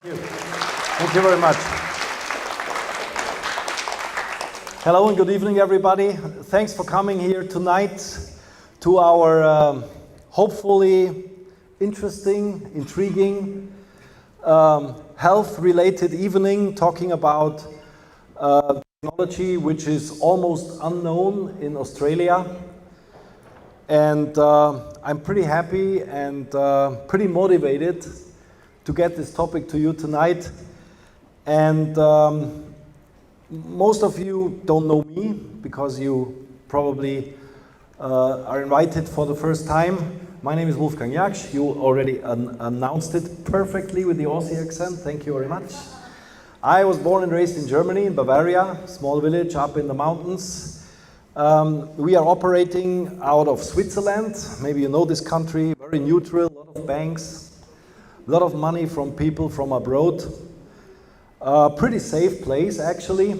Thank you very much. Hello and good evening, everybody. Thanks for coming here tonight to our hopefully interesting, intriguing, health-related evening, talking about technology which is almost unknown in Australia. And I'm pretty happy and pretty motivated to get this topic to you tonight. And most of you don't know me because you probably are invited for the first time. My name is Wolfgang Jaksch. You already announced it perfectly with the Aussie accent. Thank you very much. I was born and raised in Germany, in Bavaria, small village up in the mountains. We are operating out of Switzerland. Maybe you know this country, very neutral, a lot of banks, a lot of money from people from abroad. Pretty safe place, actually.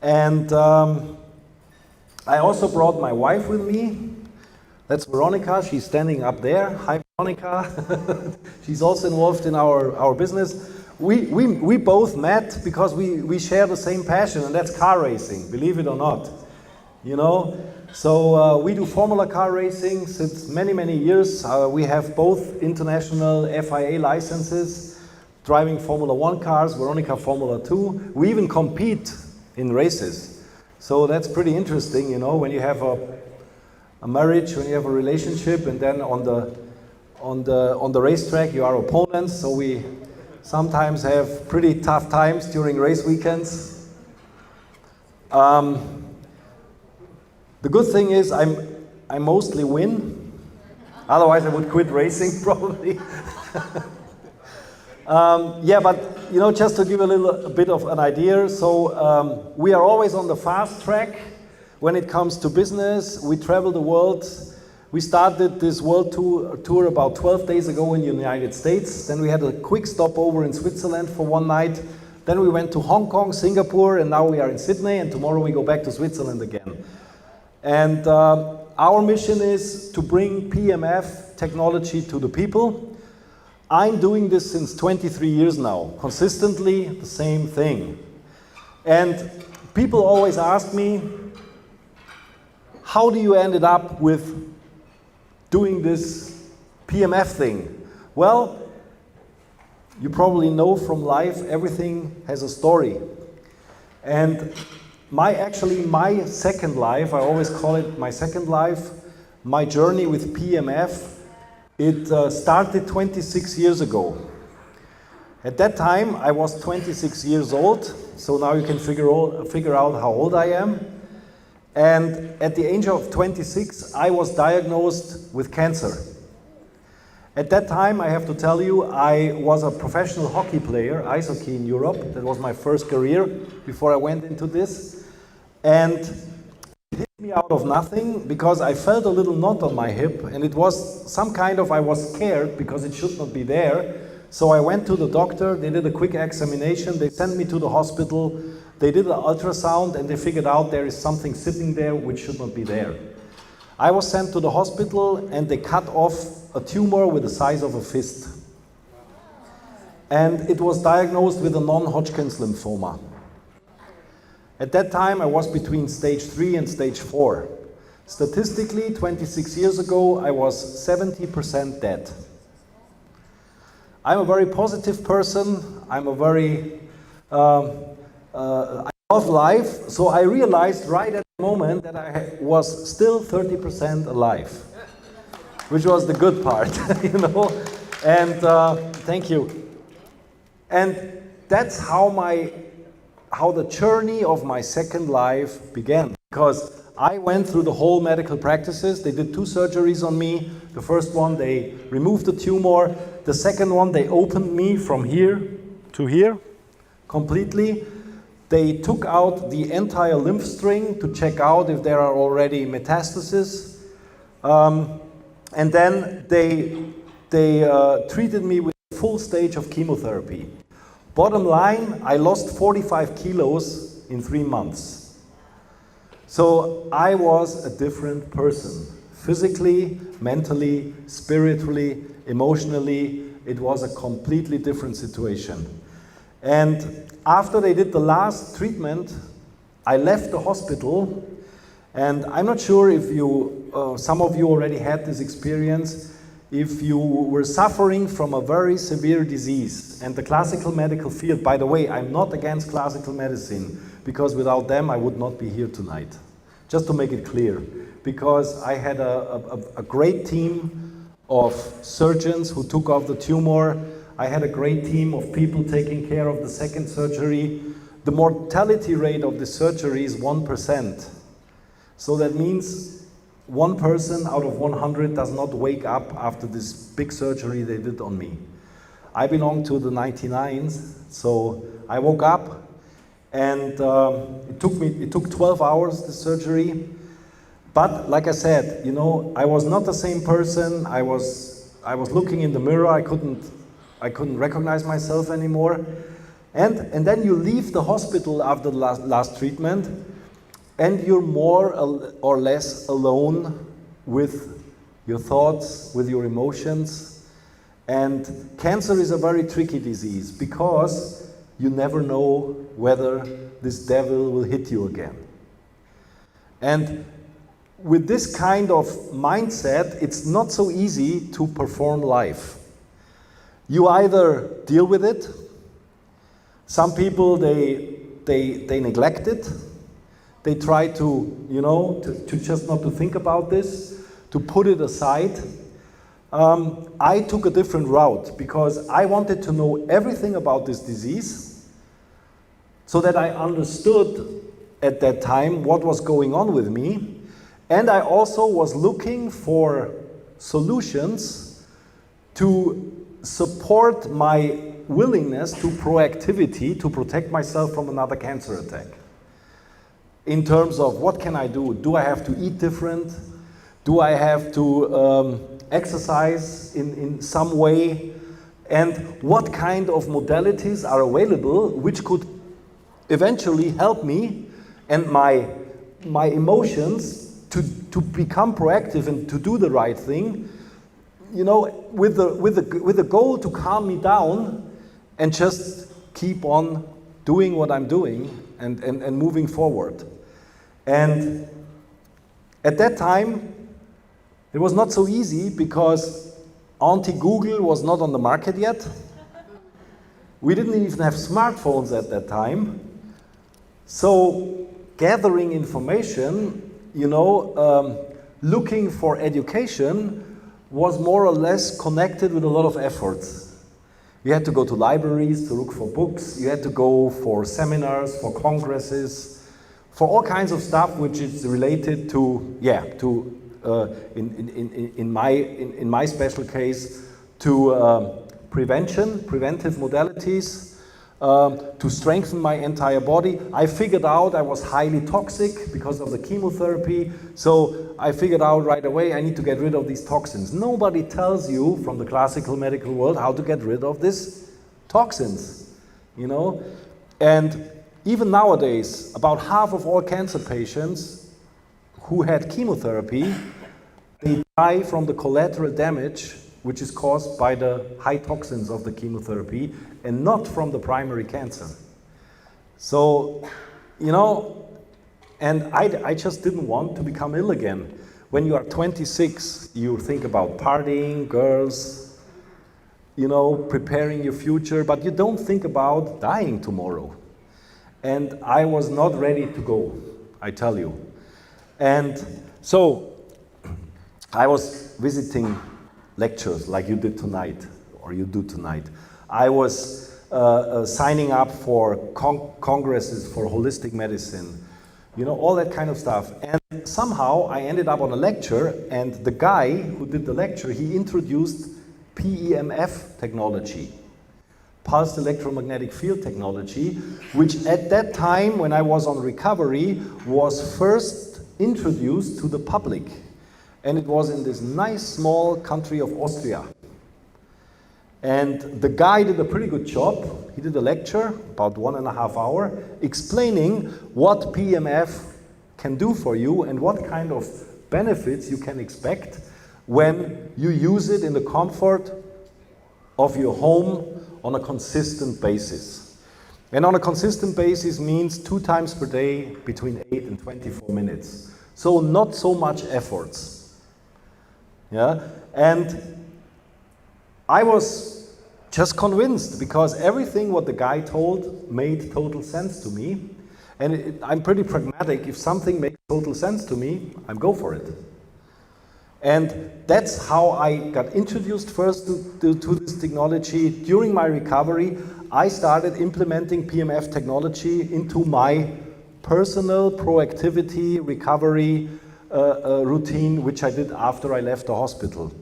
And I also brought my wife with me. That's Veronica. She's standing up there. Hi, Veronica. She's also involved in our business. We both met because we share the same passion, and that's car racing, believe it or not. You know? So we do Formula car racing since many, many years. We have both international FIA licenses, driving Formula 1 cars, Veronica Formula 2. We even compete in races. So that's pretty interesting, you know, when you have a marriage, when you have a relationship, and then on the racetrack you are opponents. So we sometimes have pretty tough times during race weekends. The good thing is I mostly win. Otherwise I would quit racing probably. Yeah, but you know, just to give a bit of an idea, so we are always on the fast track when it comes to business. We travel the world. We started this world tour about 12 days ago in the United States. Then we had a quick stopover in Switzerland for one night. Then we went to Hong Kong, Singapore, and now we are in Sydney, and tomorrow we go back to Switzerland again. And our mission is to bring PMF technology to the people. I'm doing this since 23 years now, consistently the same thing. And people always ask me, how do you ended up with doing this PMF thing? Well, you probably know from life, everything has a story. And my second life, I always call it my second life, my journey with PMF, it started 26 years ago. At that time, I was 26 years old, so now you can figure out how old I am. And at the age of 26, I was diagnosed with cancer. At that time, I have to tell you, I was a professional hockey player, ice hockey in Europe. That was my first career before I went into this. And it hit me out of nothing because I felt a little knot on my hip, and it was some kind of, I was scared because it should not be there. So I went to the doctor, they did a quick examination, they sent me to the hospital, they did an ultrasound, and they figured out there is something sitting there which should not be there. I was sent to the hospital and they cut off a tumor with the size of a fist. And it was diagnosed with a non-Hodgkin's lymphoma. At that time, I was between stage 3 and stage 4. Statistically, 26 years ago, I was 70% dead. I'm a very positive person. I'm a very, I love life. So I realized right at the moment that I was still 30% alive, which was the good part, you know. And thank you. And that's how the journey of my second life began, because I went through the whole medical practices. They did 2 surgeries on me. The first one, they removed the tumor. The second one, they opened me from here to here completely. They took out the entire lymph string to check out if there are already metastases. And then they treated me with a full stage of chemotherapy. Bottom line, I lost 45 kilos in 3 months. So I was a different person, physically, mentally, spiritually, emotionally, it was a completely different situation. And after they did the last treatment, I left the hospital, and I'm not sure if you, some of you already had this experience, if you were suffering from a very severe disease, and the classical medical field, by the way, I'm not against classical medicine, because without them I would not be here tonight. Just to make it clear, because I had a great team of surgeons who took off the tumor. I had a great team of people taking care of the second surgery. The mortality rate of the surgery is 1%. So that means 1 person out of 100 does not wake up after this big surgery they did on me. I belong to the 99s, so I woke up, and it took 12 hours, the surgery. But like I said, you know, I was not the same person. I was looking in the mirror. I couldn't recognize myself anymore. And then you leave the hospital after the last treatment, and you're more or less alone with your thoughts, with your emotions. And cancer is a very tricky disease, because you never know whether this devil will hit you again. And with this kind of mindset, it's not so easy to perform life. You either deal with it. Some people, they neglect it. They try to, you know, to just not to think about this, to put it aside. I took a different route, because I wanted to know everything about this disease, so that I understood at that time what was going on with me. And I also was looking for solutions to support my willingness to proactivity to protect myself from another cancer attack. In terms of what can I do? Do I have to eat different? Do I have to exercise in some way? And what kind of modalities are available which could eventually help me and my emotions to become proactive and to do the right thing, you know, with the goal to calm me down and just keep on doing what I'm doing and moving forward. And at that time, it was not so easy, because anti-Google was not on the market yet. We didn't even have smartphones at that time. So gathering information, you know, looking for education was more or less connected with a lot of efforts. You had to go to libraries to look for books. You had to go for seminars, for congresses, for all kinds of stuff which is related to, in my special case, to preventive modalities, to strengthen my entire body. I figured out I was highly toxic because of the chemotherapy, so I figured out right away I need to get rid of these toxins. Nobody tells you from the classical medical world how to get rid of these toxins, you know? And even nowadays, about half of all cancer patients who had chemotherapy, they die from the collateral damage which is caused by the high toxins of the chemotherapy, and not from the primary cancer. So, you know, and I just didn't want to become ill again. When you are 26, you think about partying, girls, you know, preparing your future, but you don't think about dying tomorrow. And I was not ready to go, I tell you. And so, I was visiting lectures like you did tonight, or you do tonight. I was signing up for congresses for holistic medicine, you know, all that kind of stuff. And somehow I ended up on a lecture, and the guy who did the lecture, he introduced PEMF technology, pulsed electromagnetic field technology, which at that time, when I was on recovery, was first introduced to the public. And it was in this nice small country of Austria. And the guy did a pretty good job. He did a lecture, about 1.5 hours, explaining what PMF can do for you and what kind of benefits you can expect when you use it in the comfort of your home on a consistent basis. And on a consistent basis means 2 times per day between 8 and 24 minutes. So not so much efforts. Yeah? And I was just convinced because everything what the guy told made total sense to me. And I'm pretty pragmatic. If something makes total sense to me, I go for it. And that's how I got introduced first to this technology. During my recovery, I started implementing PMF technology into my personal proactivity recovery routine, which I did after I left the hospital.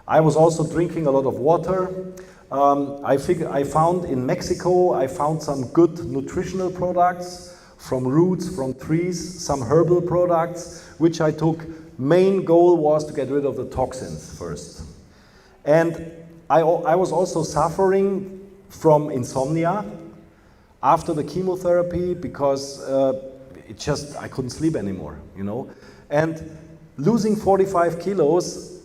I was also drinking a lot of water. I found in Mexico, I found some good nutritional products from roots, from trees, some herbal products, which I took. Main goal was to get rid of the toxins first. And I was also suffering from insomnia after the chemotherapy because I couldn't sleep anymore, you know. And losing 45 kilos,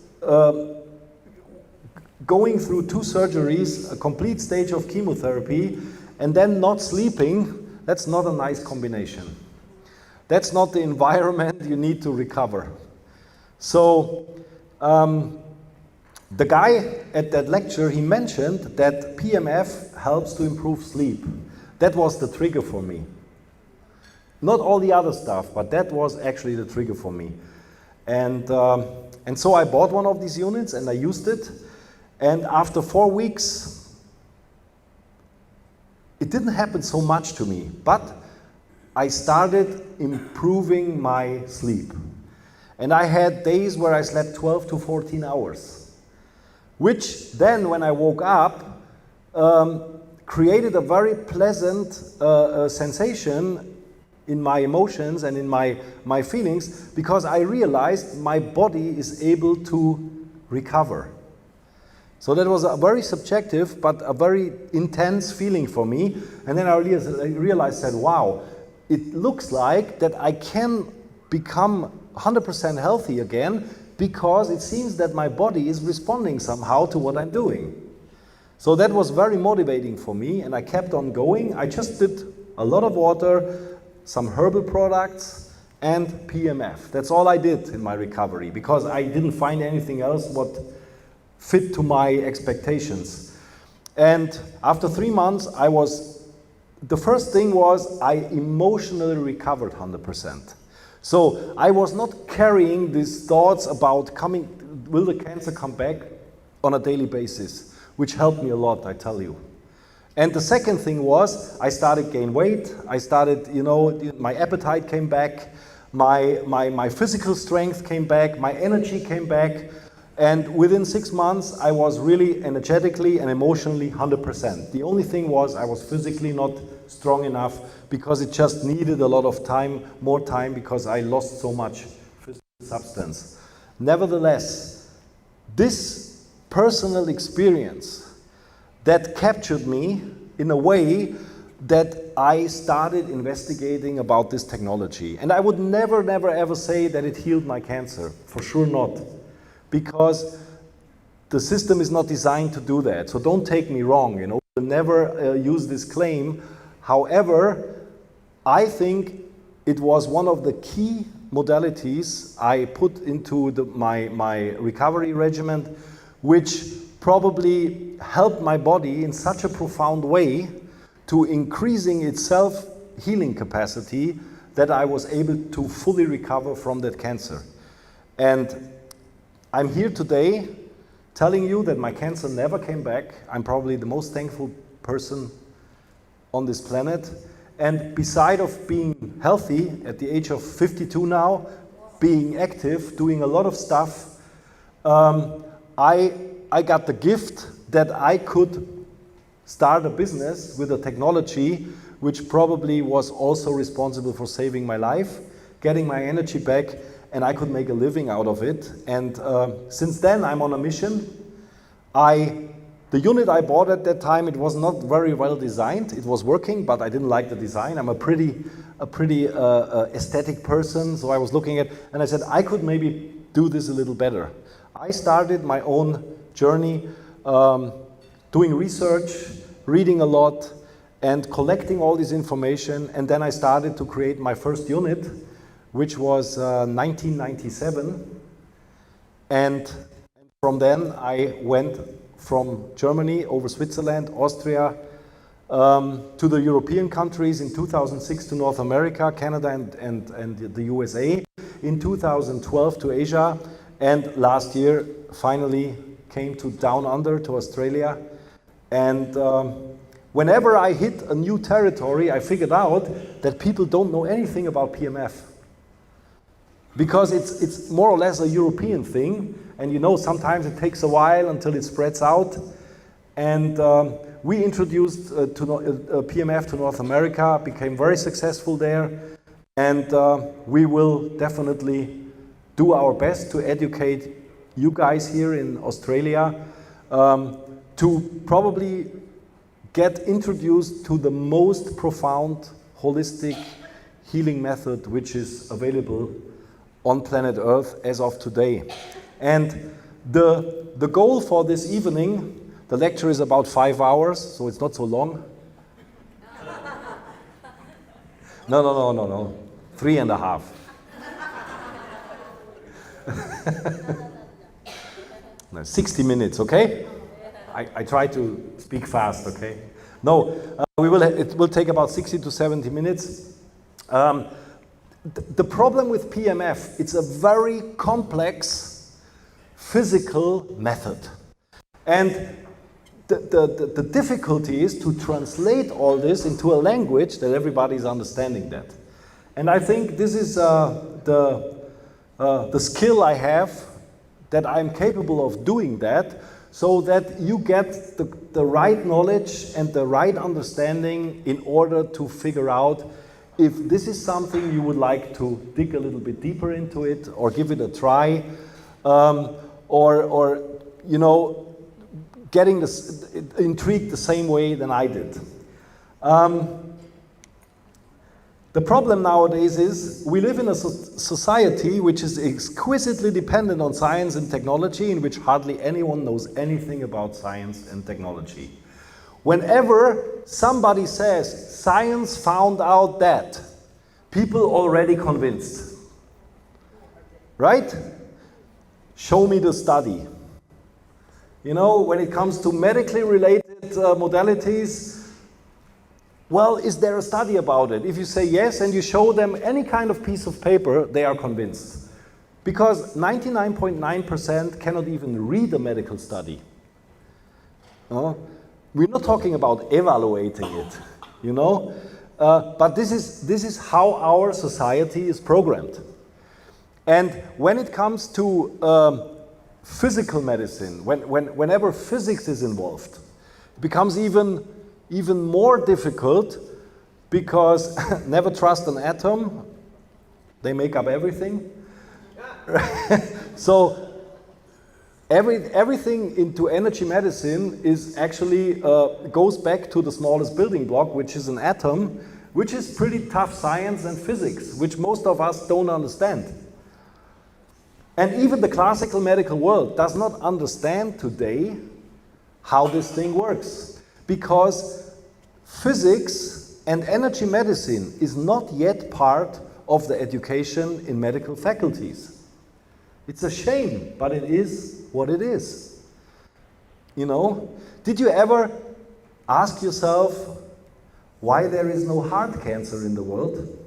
going through 2 surgeries, a complete stage of chemotherapy, and then not sleeping, that's not a nice combination. That's not the environment you need to recover. So the guy at that lecture, he mentioned that PMF helps to improve sleep. That was the trigger for me. Not all the other stuff, but that was actually the trigger for me. And so I bought one of these units and I used it. And after 4 weeks, it didn't happen so much to me, but I started improving my sleep. And I had days where I slept 12 to 14 hours, which then when I woke up, created a very pleasant sensation in my emotions and in my feelings, because I realized my body is able to recover. So that was a very subjective, but a very intense feeling for me. And then I realized that, wow, it looks like that I can become 100% healthy again, because it seems that my body is responding somehow to what I'm doing. So that was very motivating for me, and I kept on going. I just did a lot of water, some herbal products, and PMF. That's all I did in my recovery, because I didn't find anything else what fit to my expectations. And after 3 months, the first thing was I emotionally recovered 100%. So I was not carrying these thoughts about will the cancer come back on a daily basis, which helped me a lot, I tell you. And the second thing was I started gain weight. I started, my appetite came back, my physical strength came back, my energy came back. And within 6 months, I was really energetically and emotionally 100%. The only thing was I was physically not strong enough, because it just needed a lot of time, more time, because I lost so much physical substance. Nevertheless, this personal experience that captured me in a way that I started investigating about this technology. And I would never, never, ever say that it healed my cancer. For sure not. Because the system is not designed to do that. So don't take me wrong, We'll never use this claim. However, I think it was one of the key modalities I put into my recovery regimen, which probably helped my body in such a profound way to increasing its self-healing capacity that I was able to fully recover from that cancer. And I'm here today telling you that my cancer never came back. I'm probably the most thankful person on this planet. And beside of being healthy at the age of 52 now, being active, doing a lot of stuff, I got the gift that I could start a business with a technology which probably was also responsible for saving my life, getting my energy back, and I could make a living out of it. And since then, I'm on a mission. The unit I bought at that time, it was not very well designed. It was working, but I didn't like the design. I'm a pretty aesthetic person, so I was looking at, and I said, I could maybe do this a little better. I started my own journey doing research, reading a lot, and collecting all this information. And then I started to create my first unit, which was 1997. And from then I went from Germany over Switzerland, Austria, to the European countries, in 2006 to North America, Canada and the USA, in 2012 to Asia, and last year finally came to down under to Australia. And whenever I hit a new territory, I figured out that people don't know anything about PMF. Because it's more or less a European thing, and you know, sometimes it takes a while until it spreads out. And we introduced PMF to North America, became very successful there, and we will definitely do our best to educate you guys here in Australia to probably get introduced to the most profound holistic healing method which is available on planet Earth as of today. And the goal for this evening, the lecture is about 5 hours, so it's not so long. No. 3.5. No, 60 minutes, okay? I try to speak fast, okay? No, it will take about 60 to 70 minutes. The problem with PMF, it's a very complex physical method. And the difficulty is to translate all this into a language that everybody's understanding that. And I think this is the skill I have, that I'm capable of doing that, so that you get the right knowledge and the right understanding in order to figure out if this is something you would like to dig a little bit deeper into it, or give it a try, or you know, getting intrigued the same way than I did. The problem nowadays is we live in a society which is exquisitely dependent on science and technology, in which hardly anyone knows anything about science and technology. Whenever somebody says, science found out that, people already convinced. Right? Show me the study. You know, when it comes to medically related modalities, well, is there a study about it? If you say yes and you show them any kind of piece of paper, they are convinced. Because 99.9% cannot even read a medical study. We're not talking about evaluating it, you know? But this is how our society is programmed. And when it comes to physical medicine, whenever physics is involved, it becomes even more difficult, because never trust an atom, they make up everything. So everything into energy medicine is actually goes back to the smallest building block, which is an atom, which is pretty tough science and physics, which most of us don't understand. And even the classical medical world does not understand today how this thing works, because physics and energy medicine is not yet part of the education in medical faculties. It's a shame, but it is what it is. You know, did you ever ask yourself why there is no heart cancer in the world?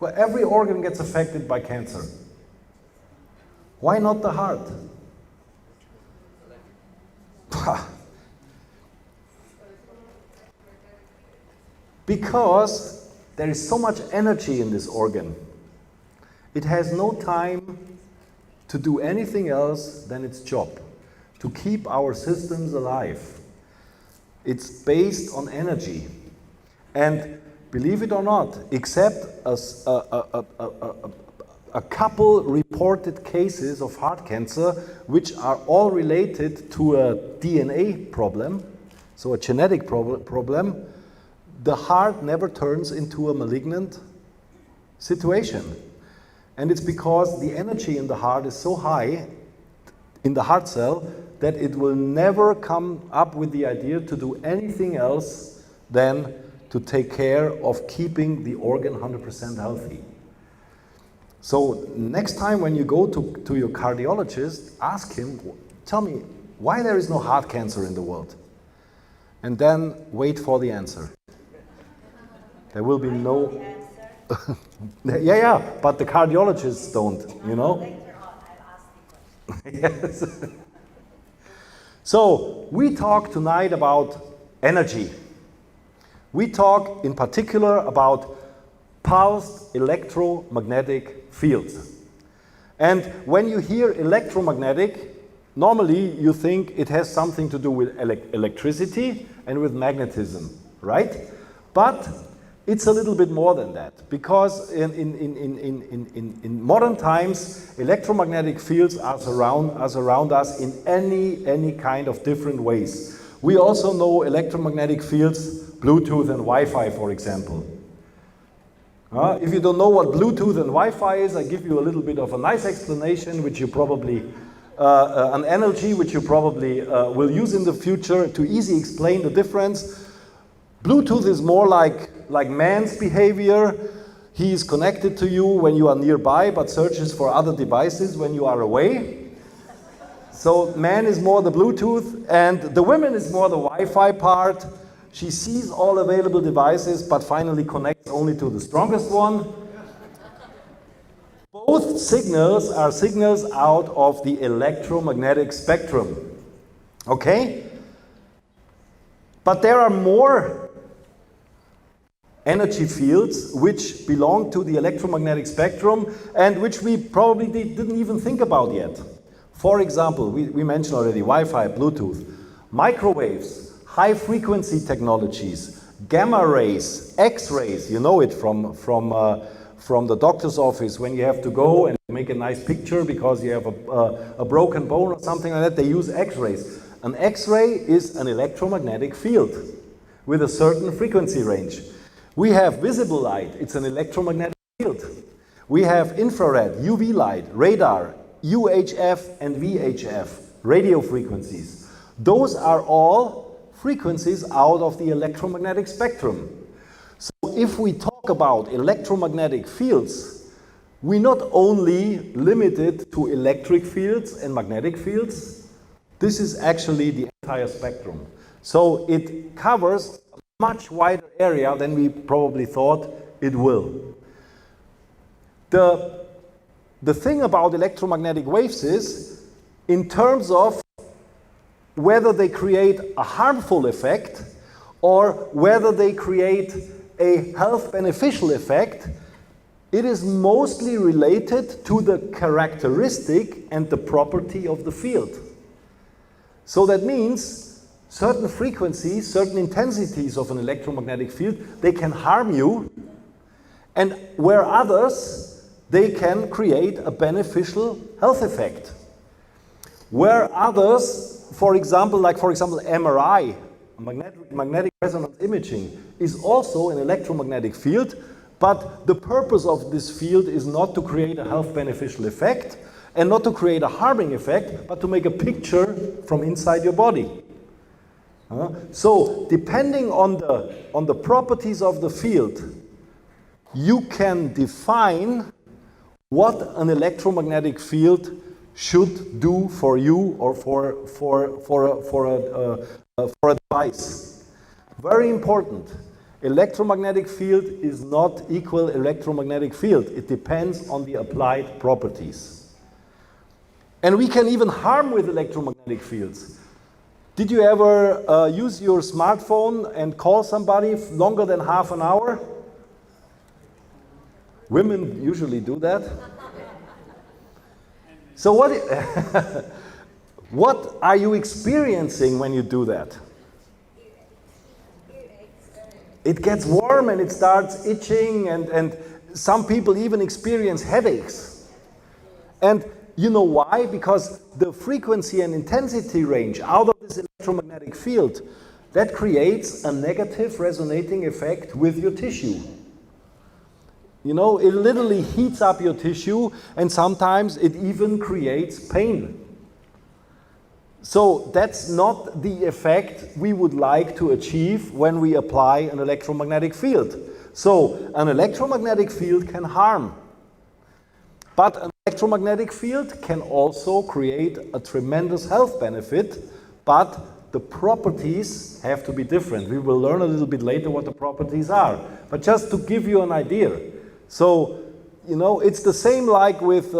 Well, every organ gets affected by cancer. Why not the heart? Because there is so much energy in this organ. It has no time to do anything else than its job, to keep our systems alive. It's based on energy. And believe it or not, except a couple reported cases of heart cancer, which are all related to a DNA problem, so a genetic problem, the heart never turns into a malignant situation. And it's because the energy in the heart is so high in the heart cell that it will never come up with the idea to do anything else than to take care of keeping the organ 100% healthy. So next time when you go to your cardiologist, ask him, tell me why there is no heart cancer in the world. And then wait for the answer. There will be no... yeah, but the cardiologists don't, you know? Later on, I'll ask you questions. Yes. So, we talk tonight about energy. We talk in particular about pulsed electromagnetic fields. And when you hear electromagnetic, normally you think it has something to do with electricity and with magnetism, right? But it's a little bit more than that, because in modern times, electromagnetic fields are around us in any kind of different ways. We also know electromagnetic fields, Bluetooth and Wi-Fi, for example. If you don't know what Bluetooth and Wi-Fi is, I give you a little bit of a nice explanation, which you probably, an analogy which you probably will use in the future to easily explain the difference. Bluetooth is more like man's behavior. He is connected to you when you are nearby, but searches for other devices when you are away. So man is more the Bluetooth, and the woman is more the Wi-Fi part. She sees all available devices, but finally connects only to the strongest one. Both signals are signals out of the electromagnetic spectrum. Okay? But there are more energy fields which belong to the electromagnetic spectrum and which we probably didn't even think about yet. For example, we mentioned already Wi-Fi, Bluetooth, microwaves, high frequency technologies, gamma rays, X-rays, you know it from the doctor's office when you have to go and make a nice picture because you have a broken bone or something like that, they use X-rays. An X-ray is an electromagnetic field with a certain frequency range. We have visible light, it's an electromagnetic field. We have infrared, UV light, radar, UHF and VHF, radio frequencies. Those are all frequencies out of the electromagnetic spectrum. So if we talk about electromagnetic fields, we not only limit it to electric fields and magnetic fields, this is actually the entire spectrum. So it covers a much wider area than we probably thought it will. The thing about electromagnetic waves is, in terms of whether they create a harmful effect or whether they create a health beneficial effect, it is mostly related to the characteristic and the property of the field. So that means certain frequencies, certain intensities of an electromagnetic field, they can harm you, and where others, they can create a beneficial health effect. Where others, for example, MRI, magnetic resonance imaging, is also an electromagnetic field, but the purpose of this field is not to create a health beneficial effect and not to create a harming effect, but to make a picture from inside your body. So, depending on the properties of the field, you can define what an electromagnetic field should do for you or for a device. Very important. Electromagnetic field is not equal electromagnetic field. It depends on the applied properties. And we can even harm with electromagnetic fields. Did you ever use your smartphone and call somebody longer than half an hour? Women usually do that. So what are you experiencing when you do that? It gets warm and it starts itching, and some people even experience headaches. And you know why? Because the frequency and intensity range out of this electromagnetic field, that creates a negative resonating effect with your tissue. You know, it literally heats up your tissue, and sometimes it even creates pain. So that's not the effect we would like to achieve when we apply an electromagnetic field. So an electromagnetic field can harm. But an electromagnetic field can also create a tremendous health benefit, but the properties have to be different. We will learn a little bit later what the properties are. But just to give you an idea. So, you know, it's the same like with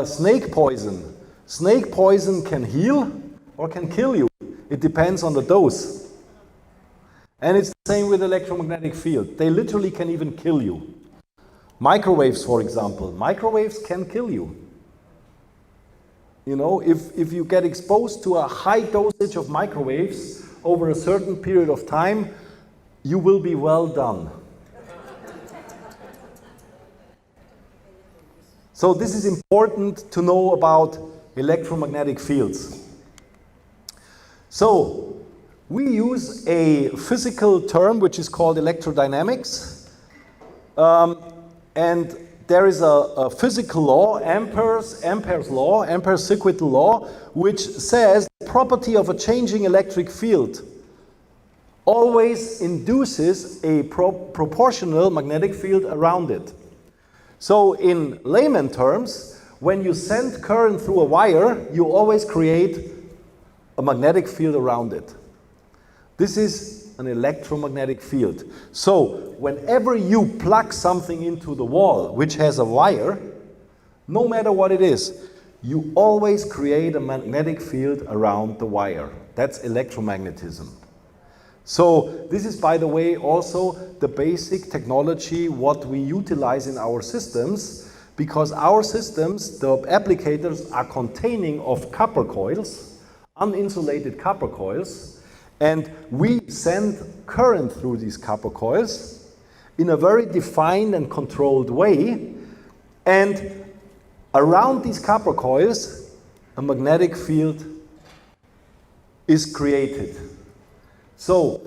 snake poison. Snake poison can heal or can kill you. It depends on the dose. And it's the same with electromagnetic field. They literally can even kill you. Microwaves, for example. Microwaves can kill you. You know, if you get exposed to a high dosage of microwaves over a certain period of time, you will be well done. So this is important to know about electromagnetic fields. So we use a physical term which is called electrodynamics. And there is a physical law, Ampere's law, Ampere's circuit law, which says the property of a changing electric field always induces a proportional magnetic field around it. So in layman terms, when you send current through a wire, you always create a magnetic field around it. This is an electromagnetic field. So whenever you plug something into the wall which has a wire, no matter what it is, you always create a magnetic field around the wire. That's electromagnetism. So this is, by the way, also the basic technology what we utilize in our systems, because our systems, the applicators, are containing of copper coils, uninsulated copper coils, and we send current through these copper coils in a very defined and controlled way, and around these copper coils a magnetic field is created. So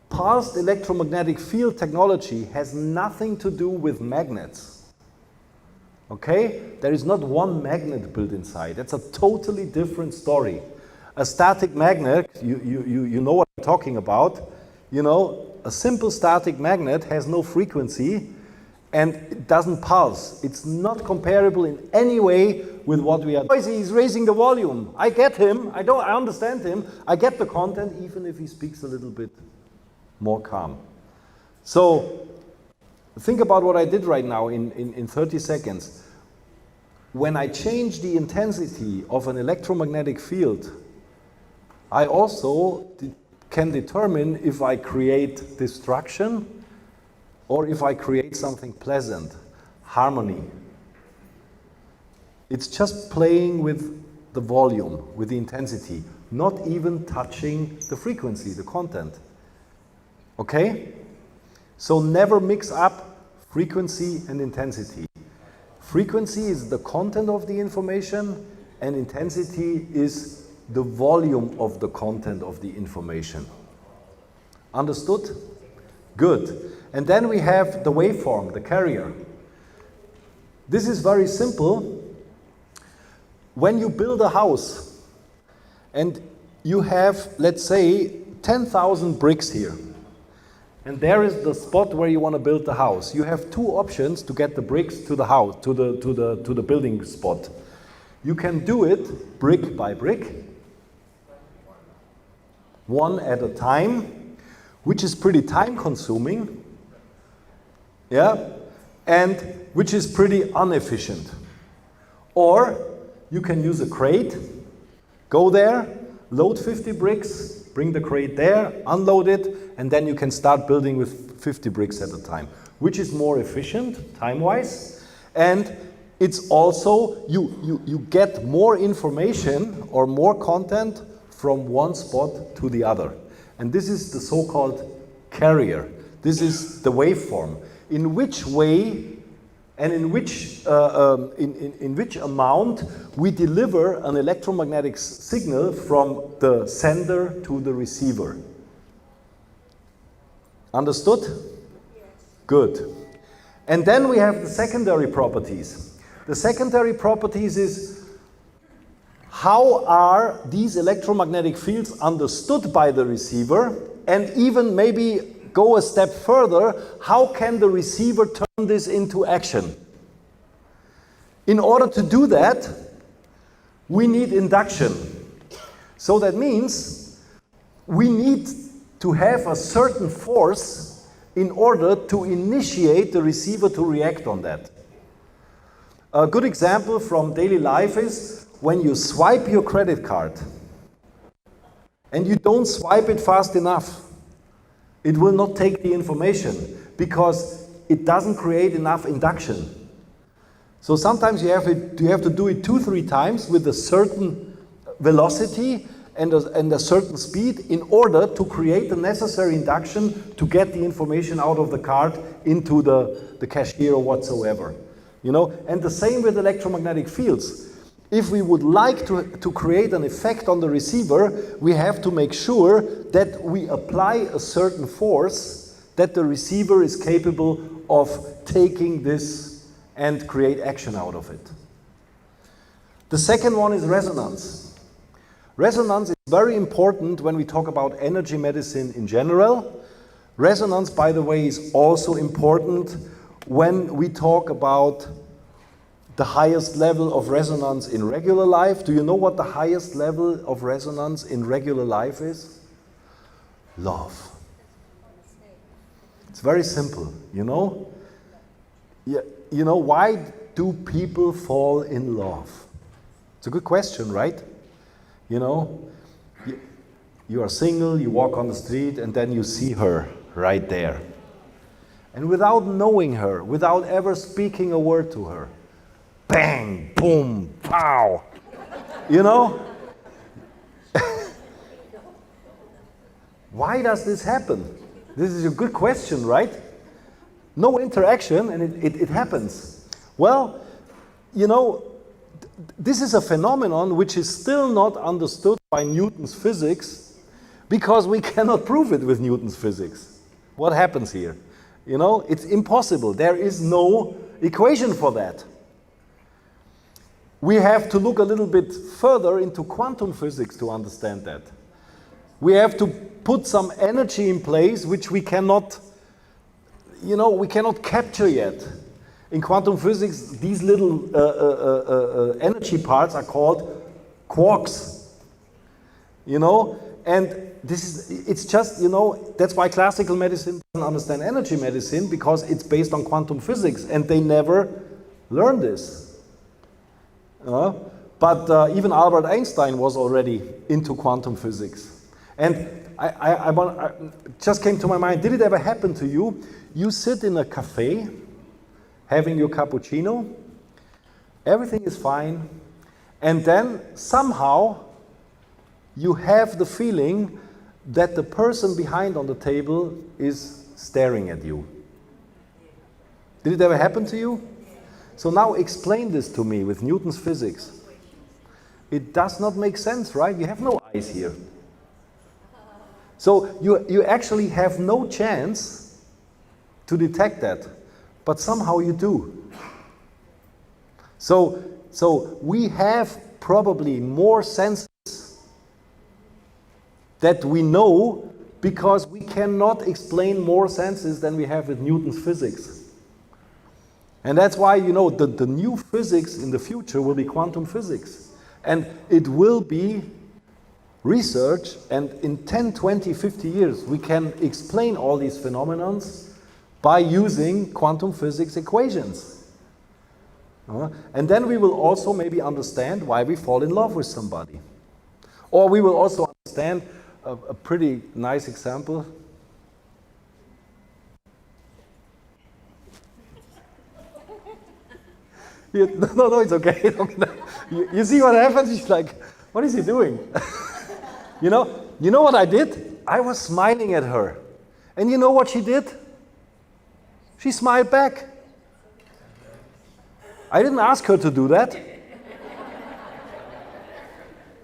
pulsed electromagnetic field technology has nothing to do with magnets. Okay? There is not one magnet built inside. That's a totally different story. A static magnet, you know what I'm talking about. You know, a simple static magnet has no frequency and it doesn't pulse. It's not comparable in any way with what we are. He's raising the volume. I get him. I understand him. I get the content, even if he speaks a little bit more calm. So think about what I did right now in 30 seconds. When I change the intensity of an electromagnetic field, I also can determine if I create destruction or if I create something pleasant, harmony. It's just playing with the volume, with the intensity, not even touching the frequency, the content. Okay? So never mix up frequency and intensity. Frequency is the content of the information, and intensity is the volume of the content of the information. Understood? Good. And then we have the waveform, the carrier. This is very simple. When you build a house and you have, let's say, 10,000 bricks here, and there is the spot where you want to build the house. You have two options to get the bricks to the house, to the building spot. You can do it brick by brick, one at a time, which is pretty time consuming, yeah, and which is pretty inefficient. Or you can use a crate, go there, load 50 bricks, bring the crate there, unload it, and then you can start building with 50 bricks at a time, which is more efficient time-wise, and it's also, you get more information or more content from one spot to the other. And this is the so-called carrier. This is the waveform. In which way and in which amount we deliver an electromagnetic signal from the sender to the receiver. Understood? Yes. Good. And then we have the secondary properties. The secondary properties is how are these electromagnetic fields understood by the receiver, and even maybe go a step further, how can the receiver turn this into action? In order to do that, we need induction. So that means we need to have a certain force in order to initiate the receiver to react on that. A good example from daily life is when you swipe your credit card and you don't swipe it fast enough, it will not take the information because it doesn't create enough induction. So sometimes you have to do it 2-3 times with a certain velocity and a certain speed in order to create the necessary induction to get the information out of the card into the cashier or whatsoever. You know? And the same with electromagnetic fields. If we would like to create an effect on the receiver, we have to make sure that we apply a certain force that the receiver is capable of taking this and create action out of it. The second one is resonance. Resonance is very important when we talk about energy medicine in general. Resonance, by the way, is also important when we talk about the highest level of resonance in regular life. Do you know what the highest level of resonance in regular life is? Love. It's very simple, you know? You know, why do people fall in love? It's a good question, right? You know, you are single, you walk on the street, and then you see her right there. And without knowing her, without ever speaking a word to her, bang, boom, pow. You know? Why does this happen? This is a good question, right? No interaction and it happens. Well, you know, this is a phenomenon which is still not understood by Newton's physics because we cannot prove it with Newton's physics. What happens here? You know, it's impossible. There is no equation for that. We have to look a little bit further into quantum physics to understand that. We have to put some energy in place which we cannot, you know, we cannot capture yet. In quantum physics, these little energy parts are called quarks. You know, and it's just, you know, that's why classical medicine doesn't understand energy medicine, because it's based on quantum physics and they never learned this. But even Albert Einstein was already into quantum physics. And I just came to my mind, did it ever happen to you? You sit in a cafe, having your cappuccino, everything is fine, and then somehow you have the feeling that the person behind on the table is staring at you. Did it ever happen to you? So now explain this to me with Newton's physics. It does not make sense, right? You have no eyes here. So you actually have no chance to detect that, but somehow you do. So we have probably more senses that we know because we cannot explain more senses than we have with Newton's physics. And that's why, you know, the new physics in the future will be quantum physics. And it will be research, and in 10, 20, 50 years, we can explain all these phenomena by using quantum physics equations. And then we will also maybe understand why we fall in love with somebody. Or we will also understand a pretty nice example. No, it's okay. You see what happens? He's like, what is he doing? You know what I did? I was smiling at her. And you know what she did? She smiled back. I didn't ask her to do that.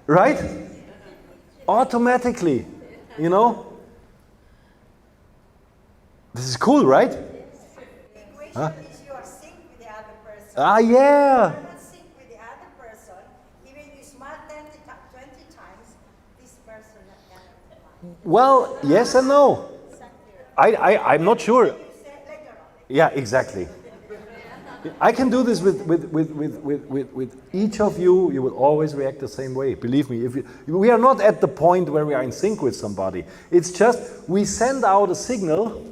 Right? Automatically, you know? This is cool, right? Huh? Ah, yeah. You cannot sync with the other person. Even if you smile 20 times, this person cannot smile. Well, yes and no. I'm not sure. You say later on. Yeah, exactly. I can do this with each of you. You will always react the same way. Believe me. We are not at the point where we are in sync with somebody. It's just we send out a signal,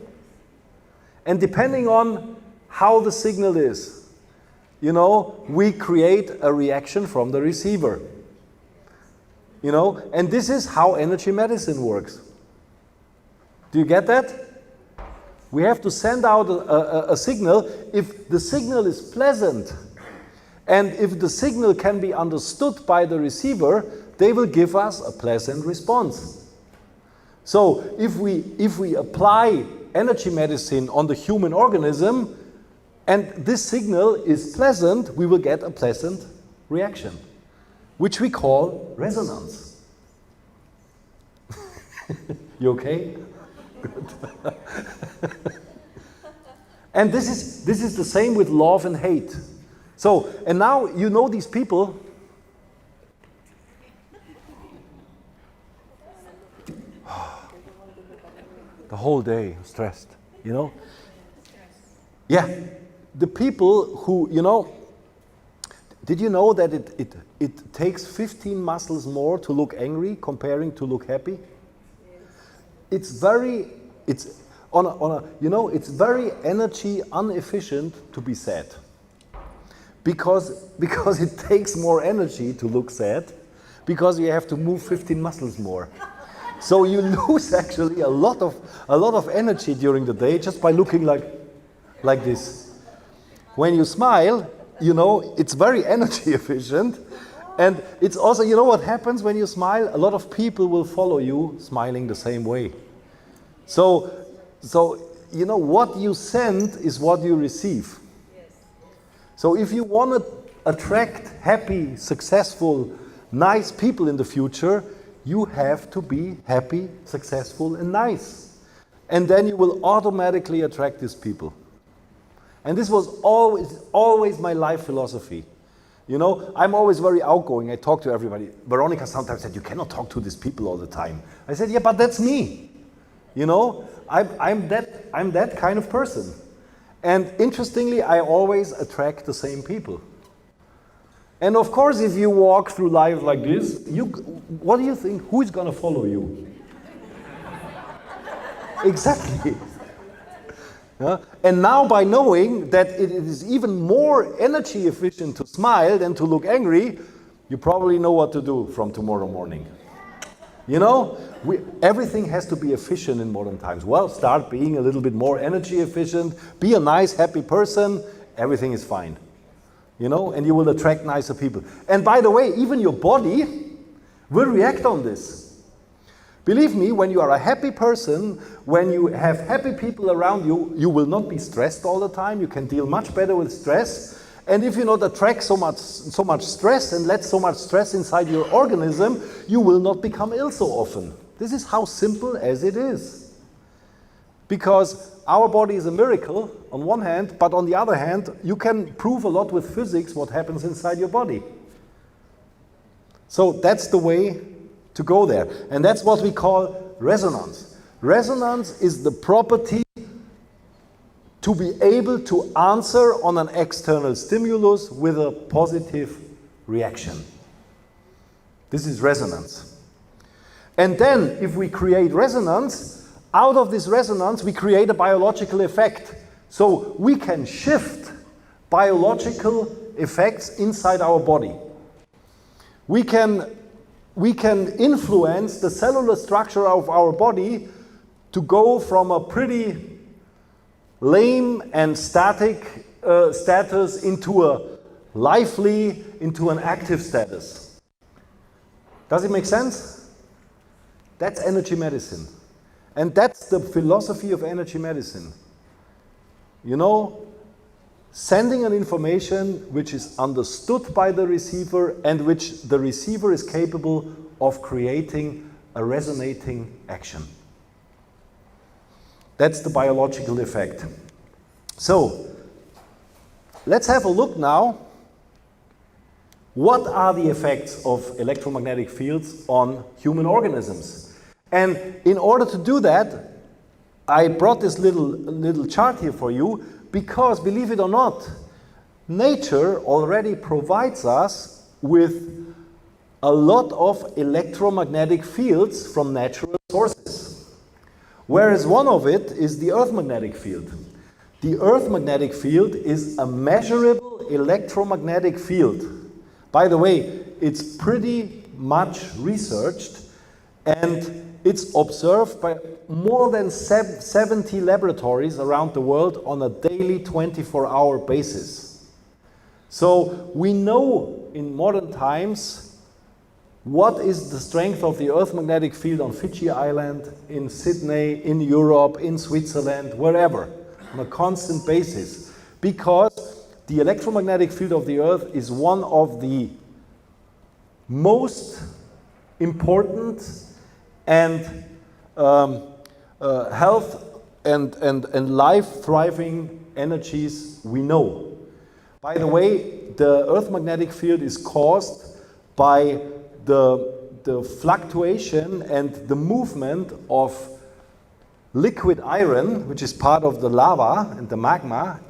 and depending on how the signal is, you know, we create a reaction from the receiver. You know, and this is how energy medicine works. Do you get that? We have to send out a signal. If the signal is pleasant, and if the signal can be understood by the receiver, they will give us a pleasant response. So if we apply energy medicine on the human organism, and this signal is pleasant, we will get a pleasant reaction, which we call resonance. You okay? Good. And this is the same with love and hate. So, and now you know these people. The whole day stressed, you know? Yeah. The people who, you know, did you know that it takes 15 muscles more to look angry comparing to look happy? It's very energy inefficient to be sad. Because it takes more energy to look sad, because you have to move 15 muscles more. So you lose actually a lot of energy during the day just by looking like this. When you smile, you know, it's very energy efficient. And it's also, you know what happens when you smile? A lot of people will follow you smiling the same way. So you know, what you send is what you receive. Yes. So if you want to attract happy, successful, nice people in the future, you have to be happy, successful, and nice. And then you will automatically attract these people. And this was always my life philosophy. You know, I'm always very outgoing. I talk to everybody. Veronica sometimes said, you cannot talk to these people all the time. I said, yeah, but that's me. You know, I'm that kind of person. And interestingly, I always attract the same people. And of course, if you walk through life like this, what do you think? Who is going to follow you? Exactly. Yeah? And now by knowing that it is even more energy efficient to smile than to look angry, you probably know what to do from tomorrow morning. You know, everything has to be efficient in modern times. Well, start being a little bit more energy efficient, be a nice, happy person, everything is fine. You know, and you will attract nicer people. And by the way, even your body will react on this. Believe me, when you are a happy person, when you have happy people around you, you will not be stressed all the time. You can deal much better with stress. And if you not attract so much stress and let so much stress inside your organism, you will not become ill so often. This is how simple as it is. Because our body is a miracle on one hand, but on the other hand, you can prove a lot with physics what happens inside your body. So that's the way to go there. And that's what we call resonance. Resonance is the property to be able to answer on an external stimulus with a positive reaction. This is resonance. And then, if we create resonance, out of this resonance we create a biological effect. So we can shift biological effects inside our body. We can influence the cellular structure of our body to go from a pretty lame and static status into a lively, into an active status. Does it make sense? That's energy medicine. And that's the philosophy of energy medicine. You know, sending an information which is understood by the receiver and which the receiver is capable of creating a resonating action. That's the biological effect. So, let's have a look now. What are the effects of electromagnetic fields on human organisms? And in order to do that, I brought this little chart here for you because, believe it or not, nature already provides us with a lot of electromagnetic fields from natural sources. Whereas one of it is the Earth magnetic field. The Earth magnetic field is a measurable electromagnetic field. By the way, it's pretty much researched and it's observed by more than 70 laboratories around the world on a daily 24-hour basis. So we know in modern times what is the strength of the Earth magnetic field on Fiji Island, in Sydney, in Europe, in Switzerland, wherever, on a constant basis, because the electromagnetic field of the Earth is one of the most important and health and life-thriving energies we know. By the way, the Earth magnetic field is caused by the fluctuation and the movement of liquid iron, which is part of the lava and the magma,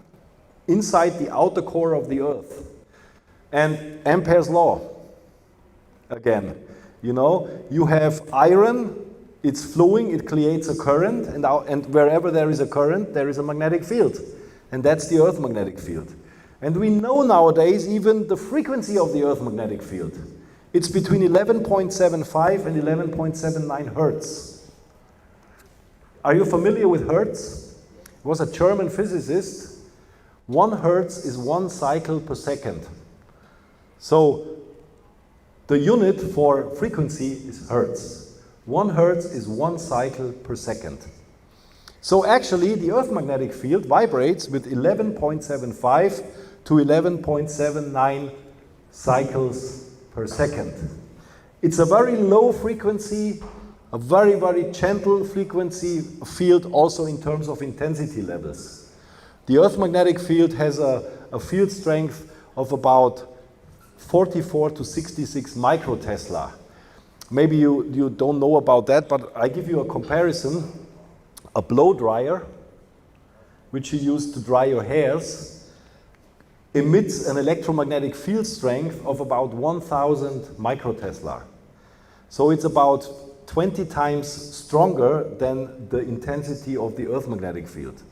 inside the outer core of the Earth. And Ampere's law, again, you know, you have iron, it's flowing, it creates a current, and wherever there is a current, there is a magnetic field. And that's the Earth magnetic field. And we know nowadays even the frequency of the Earth magnetic field. It's between 11.75 and 11.79 hertz. Are you familiar with hertz? It was a German physicist. 1 hertz is 1 cycle per second. So the unit for frequency is hertz. 1 hertz is 1 cycle per second. So actually the Earth magnetic field vibrates with 11.75 to 11.79 cycles per second. It's a very low frequency, a very, very gentle frequency field also in terms of intensity levels. The Earth magnetic field has a field strength of about 44 to 66 microtesla. Maybe you don't know about that, but I give you a comparison. A blow dryer, which you use to dry your hairs, emits an electromagnetic field strength of about 1000 microtesla. So it's about 20 times stronger than the intensity of the Earth magnetic field.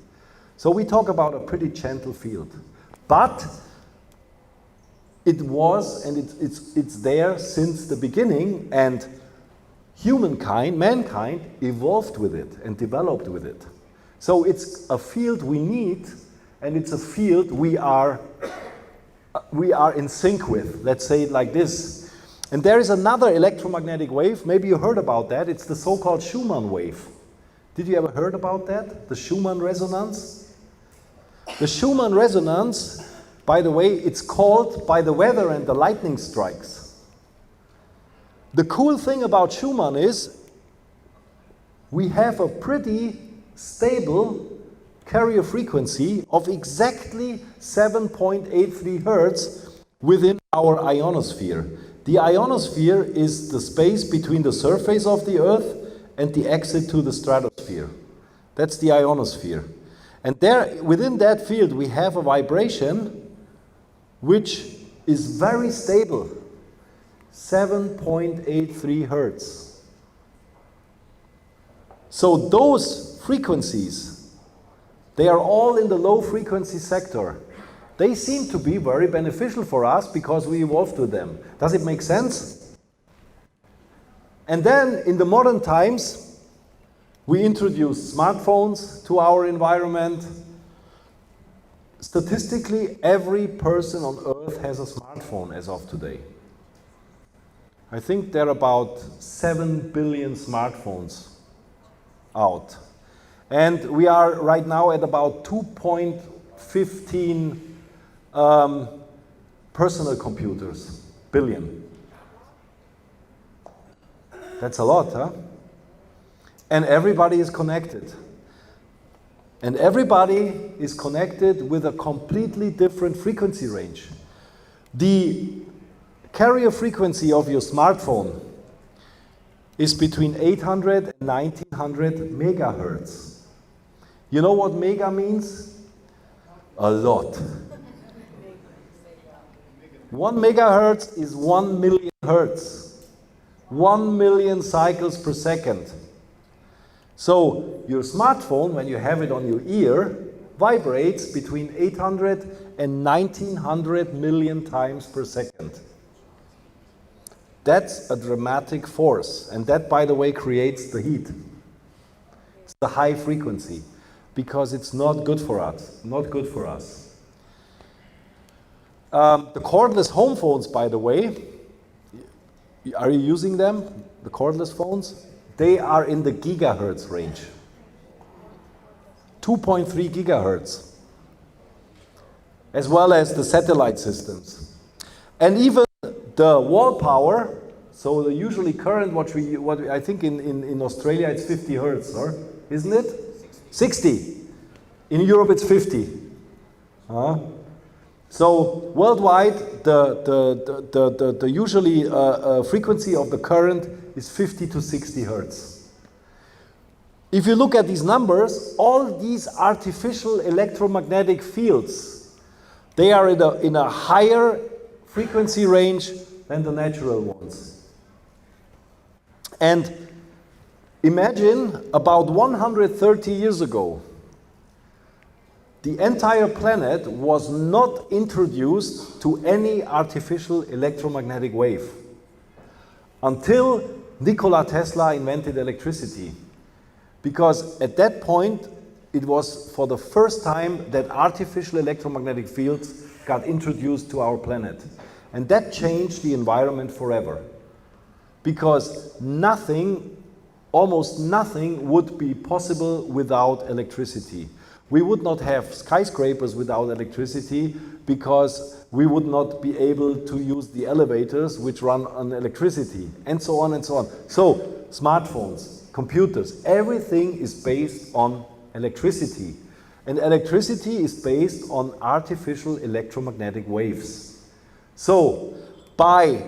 So we talk about a pretty gentle field. But it was, and it's there since the beginning, and mankind, evolved with it and developed with it. So it's a field we need, and it's a field we are in sync with, let's say it like this. And there is another electromagnetic wave, maybe you heard about that, it's the so-called Schumann Wave. Did you ever heard about that? The Schumann Resonance? The Schumann Resonance, by the way, it's called by the weather and the lightning strikes. The cool thing about Schumann is we have a pretty stable carrier frequency of exactly 7.83 hertz within our ionosphere. The ionosphere is the space between the surface of the Earth and the exit to the stratosphere. That's the ionosphere. And there, within that field, we have a vibration which is very stable, 7.83 hertz. So those frequencies, they are all in the low frequency sector. They seem to be very beneficial for us because we evolved with them. Does it make sense? And then in the modern times, we introduced smartphones to our environment. Statistically, every person on Earth has a smartphone as of today. I think there are about 7 billion smartphones out. And we are right now at about 2.15 personal computers, billion. That's a lot, huh? And everybody is connected. And everybody is connected with a completely different frequency range. The carrier frequency of your smartphone is between 800 and 1900 megahertz. You know what mega means? A lot. 1 megahertz is 1 million hertz. 1 million cycles per second. So your smartphone, when you have it on your ear, vibrates between 800 and 1900 million times per second. That's a dramatic force, and that, by the way, creates the heat. It's the high frequency, because it's not good for us, not good for us. The cordless home phones, by the way, are you using them, the cordless phones? They are in the gigahertz range. 2.3 gigahertz, as well as the satellite systems. And even the wall power, so the usually current, what I think in Australia it's 50 hertz, or isn't it? 60. In Europe it's 50. So worldwide, the usually frequency of the current is 50 to 60 hertz. If you look at these numbers, all these artificial electromagnetic fields, they are in a higher frequency range than the natural ones. And imagine about 130 years ago, the entire planet was not introduced to any artificial electromagnetic wave until Nikola Tesla invented electricity. Because at that point, it was for the first time that artificial electromagnetic fields got introduced to our planet. And that changed the environment forever. Because nothing, almost nothing, would be possible without electricity. We would not have skyscrapers without electricity, because we would not be able to use the elevators which run on electricity, and so on and so on. So, smartphones, computers, everything is based on electricity. And electricity is based on artificial electromagnetic waves. So, by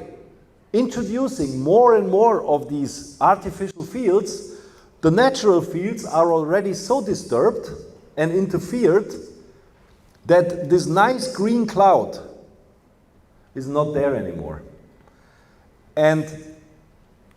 introducing more and more of these artificial fields, the natural fields are already so disturbed and interfered that this nice green cloud is not there anymore. And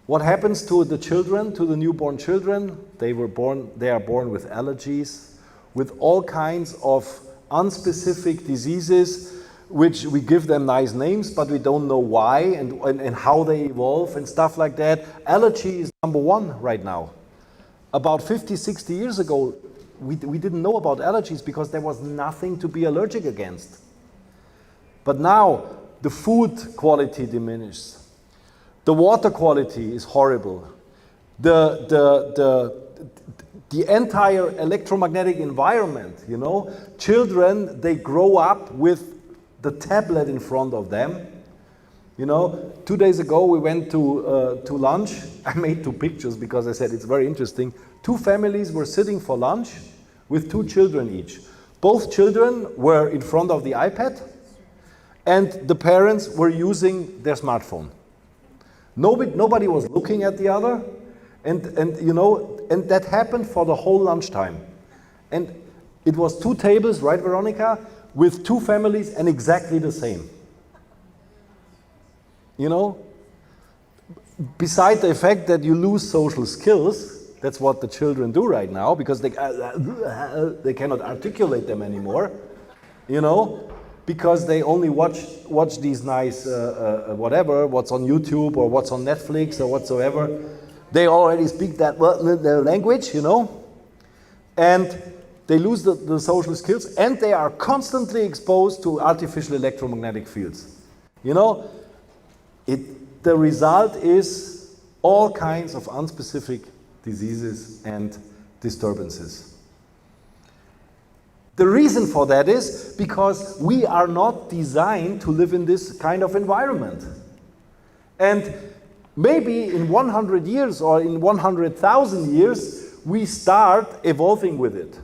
what happens to the children, to the newborn children? They are born with allergies, with all kinds of unspecific diseases, which we give them nice names, but we don't know why and how they evolve and stuff like that. Allergy is number one right now. About 50, 60 years ago, we didn't know about allergies because there was nothing to be allergic against. But now, the food quality diminishes. The water quality is horrible. The entire electromagnetic environment, you know, children, they grow up with the tablet in front of them. You know, 2 days ago we went to lunch. I made 2 pictures because I said it's very interesting. 2 families were sitting for lunch with 2 children each. Both children were in front of the iPad, and the parents were using their smartphone. Nobody was looking at the other, and you know, and that happened for the whole lunchtime. And it was 2 tables, right, Veronica, with 2 families and exactly the same. You know, beside the fact that you lose social skills, that's what the children do right now, because they cannot articulate them anymore, you know, because they only watch these nice whatever, what's on YouTube or what's on Netflix or whatsoever. They already speak that their language, you know, and they lose the social skills, and they are constantly exposed to artificial electromagnetic fields. You know, the result is all kinds of unspecific diseases and disturbances. The reason for that is because we are not designed to live in this kind of environment. And maybe in 100 years or in 100,000 years, we start evolving with it.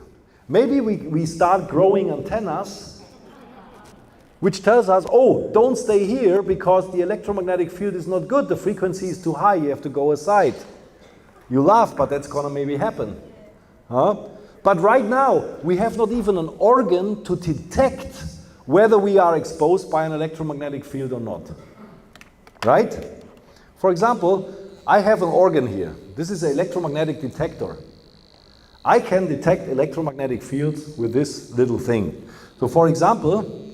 Maybe we start growing antennas, which tells us, oh, don't stay here because the electromagnetic field is not good. The frequency is too high. You have to go aside. You laugh, but that's going to maybe happen. Huh? But right now, we have not even an organ to detect whether we are exposed by an electromagnetic field or not. Right? For example, I have an organ here. This is an electromagnetic detector. I can detect electromagnetic fields with this little thing. So for example,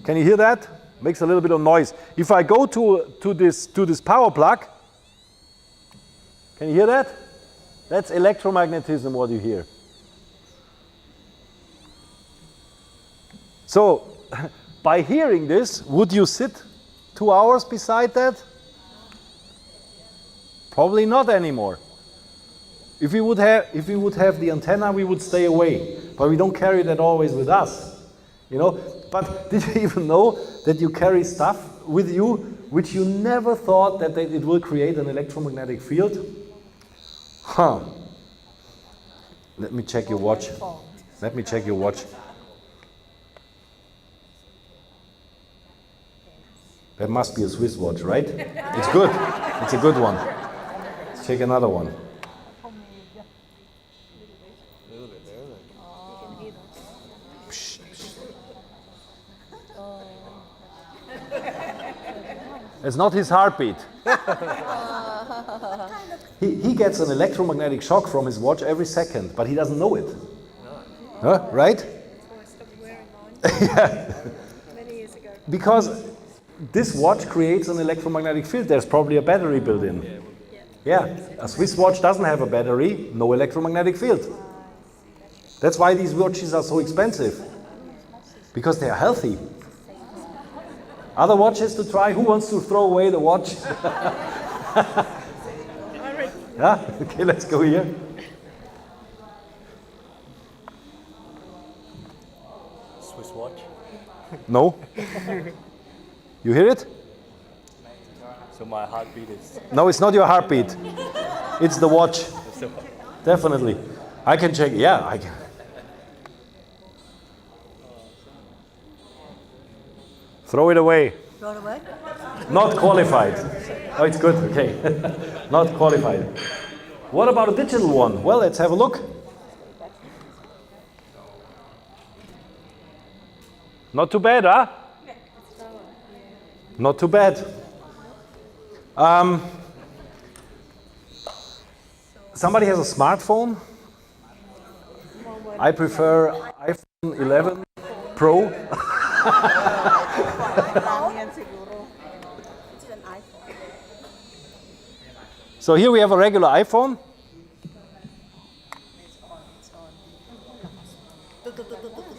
can you hear that? Makes a little bit of noise. If I go to this power plug, can you hear that? That's electromagnetism, what you hear. So, by hearing this, would you sit 2 hours beside that? Probably not anymore. If we would have the antenna, we would stay away. But we don't carry that always with us. You know? But did you even know that you carry stuff with you which you never thought that it will create an electromagnetic field? Huh. Let me check your watch. Let me check your watch. That must be a Swiss watch, right? It's good. It's a good one. Let's check another one. It's not his heartbeat. He gets an electromagnetic shock from his watch every second, but he doesn't know it. Huh? Right? Yeah. Many years ago. Because this watch creates an electromagnetic field. There's probably a battery built in. Yeah, a Swiss watch doesn't have a battery, no electromagnetic field. That's why these watches are so expensive. Because they are healthy. Other watches to try? Who wants to throw away the watch? Yeah? Okay, let's go here. Swiss watch? No? You hear it? So my heartbeat is... No, it's not your heartbeat. It's the watch. Definitely. I can check. Yeah, I can. Throw it away. Throw it away? Not qualified. Oh, it's good. Okay. Not qualified. What about a digital one? Well, let's have a look. Not too bad, huh? Not too bad. Somebody has a smartphone? I prefer iPhone 11 Pro. So here we have a regular iPhone.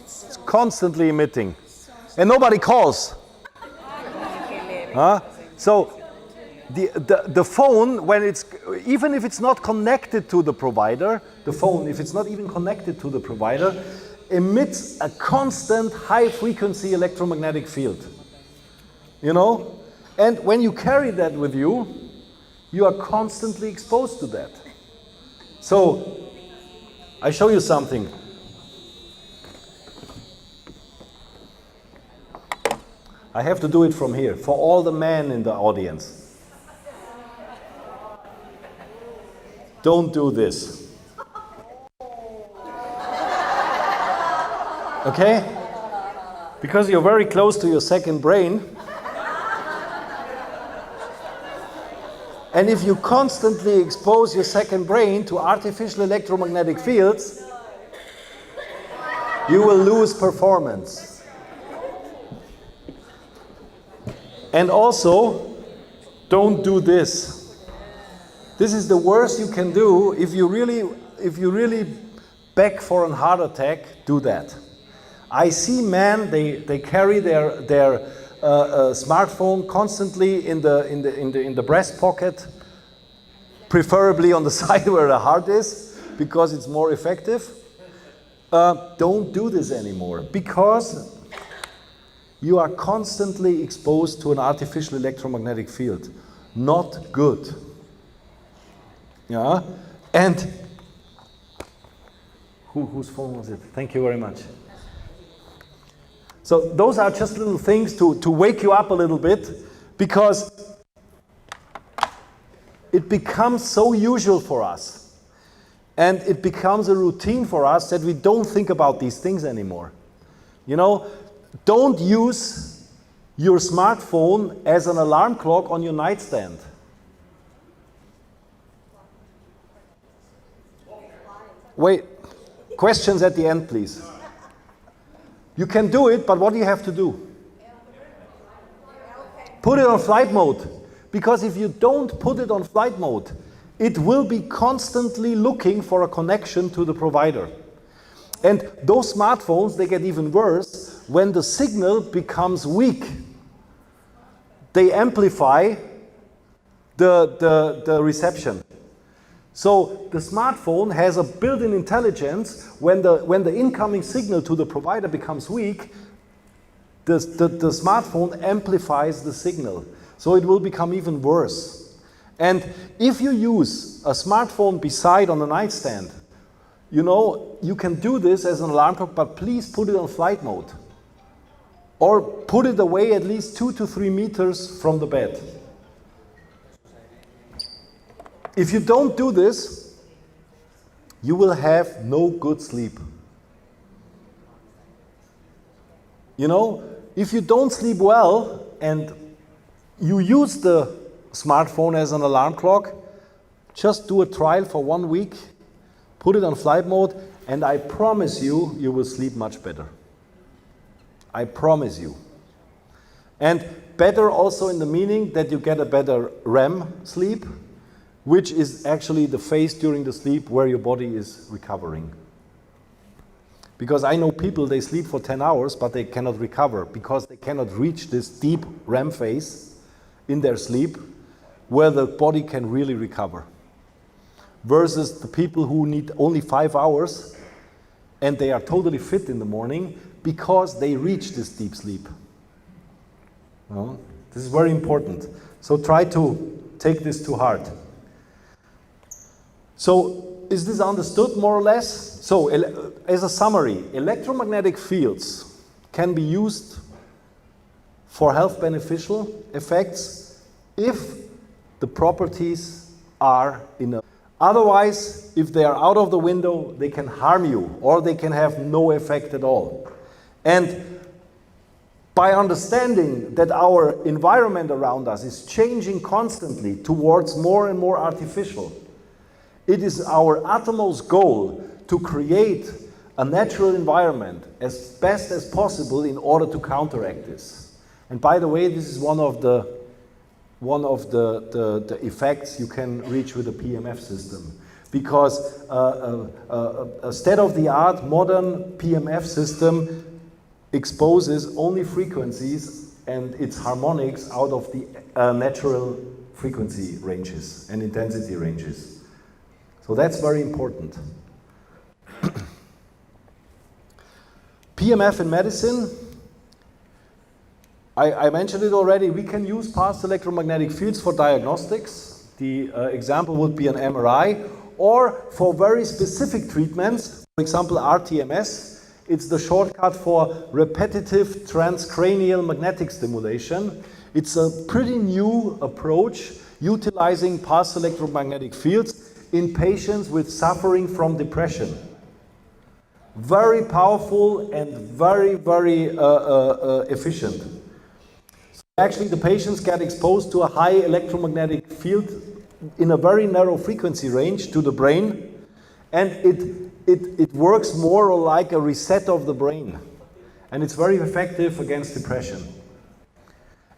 It's constantly emitting. And nobody calls. Huh? So the phone, when it's, even if it's not connected to the provider, the phone, if it's not even connected to the provider, emits a constant high frequency electromagnetic field. You know? And when you carry that with you, you are constantly exposed to that. So, I show you something. I have to do it from here, for all the men in the audience. Don't do this. Okay? Because you're very close to your second brain. And if you constantly expose your second brain to artificial electromagnetic fields, you will lose performance. And also, don't do this. This is the worst you can do. If you really beg for a heart attack, do that. I see men, they carry their smartphone constantly in the breast pocket, preferably on the side where the heart is, because it's more effective. Don't do this anymore, because you are constantly exposed to an artificial electromagnetic field. Not good. Yeah, and whose phone was it? Thank you very much. So those are just little things to wake you up a little bit, because it becomes so usual for us, and it becomes a routine for us that we don't think about these things anymore. You know, don't use your smartphone as an alarm clock on your nightstand. Wait, questions at the end, please. You can do it, but what do you have to do? Put it on flight mode. Because if you don't put it on flight mode, it will be constantly looking for a connection to the provider. And those smartphones, they get even worse when the signal becomes weak. They amplify the reception. So the smartphone has a built-in intelligence. When the incoming signal to the provider becomes weak, the smartphone amplifies the signal. So it will become even worse. And if you use a smartphone beside on the nightstand, you know, you can do this as an alarm clock, but please put it on flight mode. Or put it away at least 2 to 3 meters from the bed. If you don't do this, you will have no good sleep. You know, if you don't sleep well and you use the smartphone as an alarm clock, just do a trial for 1 week, put it on flight mode, and I promise you, you will sleep much better. I promise you. And better also in the meaning that you get a better REM sleep, which is actually the phase during the sleep where your body is recovering. Because I know people, they sleep for 10 hours, but they cannot recover because they cannot reach this deep REM phase in their sleep where the body can really recover. Versus the people who need only 5 hours and they are totally fit in the morning because they reach this deep sleep. No? This is very important. So try to take this to heart. So is this understood more or less? So as a summary, electromagnetic fields can be used for health beneficial effects if the properties are in a... Otherwise, if they are out of the window, they can harm you or they can have no effect at all. And by understanding that our environment around us is changing constantly towards more and more artificial, it is our utmost goal to create a natural environment as best as possible in order to counteract this. And by the way, this is one of the effects you can reach with a PMF system. Because a state-of-the-art modern PMF system exposes only frequencies and its harmonics out of the natural frequency ranges and intensity ranges. So that's very important. PMF in medicine, I mentioned it already, we can use pulsed electromagnetic fields for diagnostics. The example would be an MRI, or for very specific treatments, for example RTMS. It's the shortcut for repetitive transcranial magnetic stimulation. It's a pretty new approach utilizing pulsed electromagnetic fields in patients with suffering from depression. Very powerful and very, very efficient. So actually the patients get exposed to a high electromagnetic field in a very narrow frequency range to the brain, and it works more like a reset of the brain. And it's very effective against depression.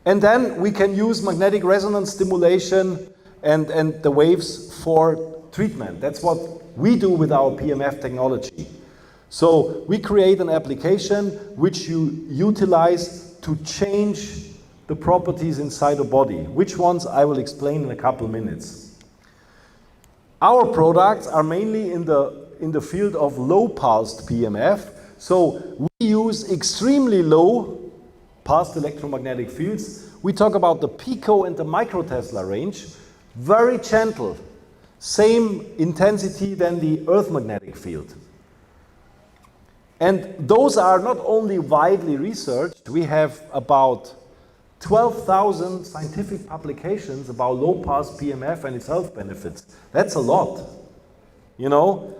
And then we can use magnetic resonance stimulation and the waves for treatment. That's what we do with our PMF technology. So we create an application which you utilize to change the properties inside the body. Which ones I will explain in a couple minutes. Our products are mainly in the field of low pulsed PMF. So we use extremely low pulsed electromagnetic fields. We talk about the pico and the microtesla range. Very gentle. same intensity than the Earth magnetic field. And those are not only widely researched, we have about 12,000 scientific publications about low-pass PMF and its health benefits. That's a lot, you know?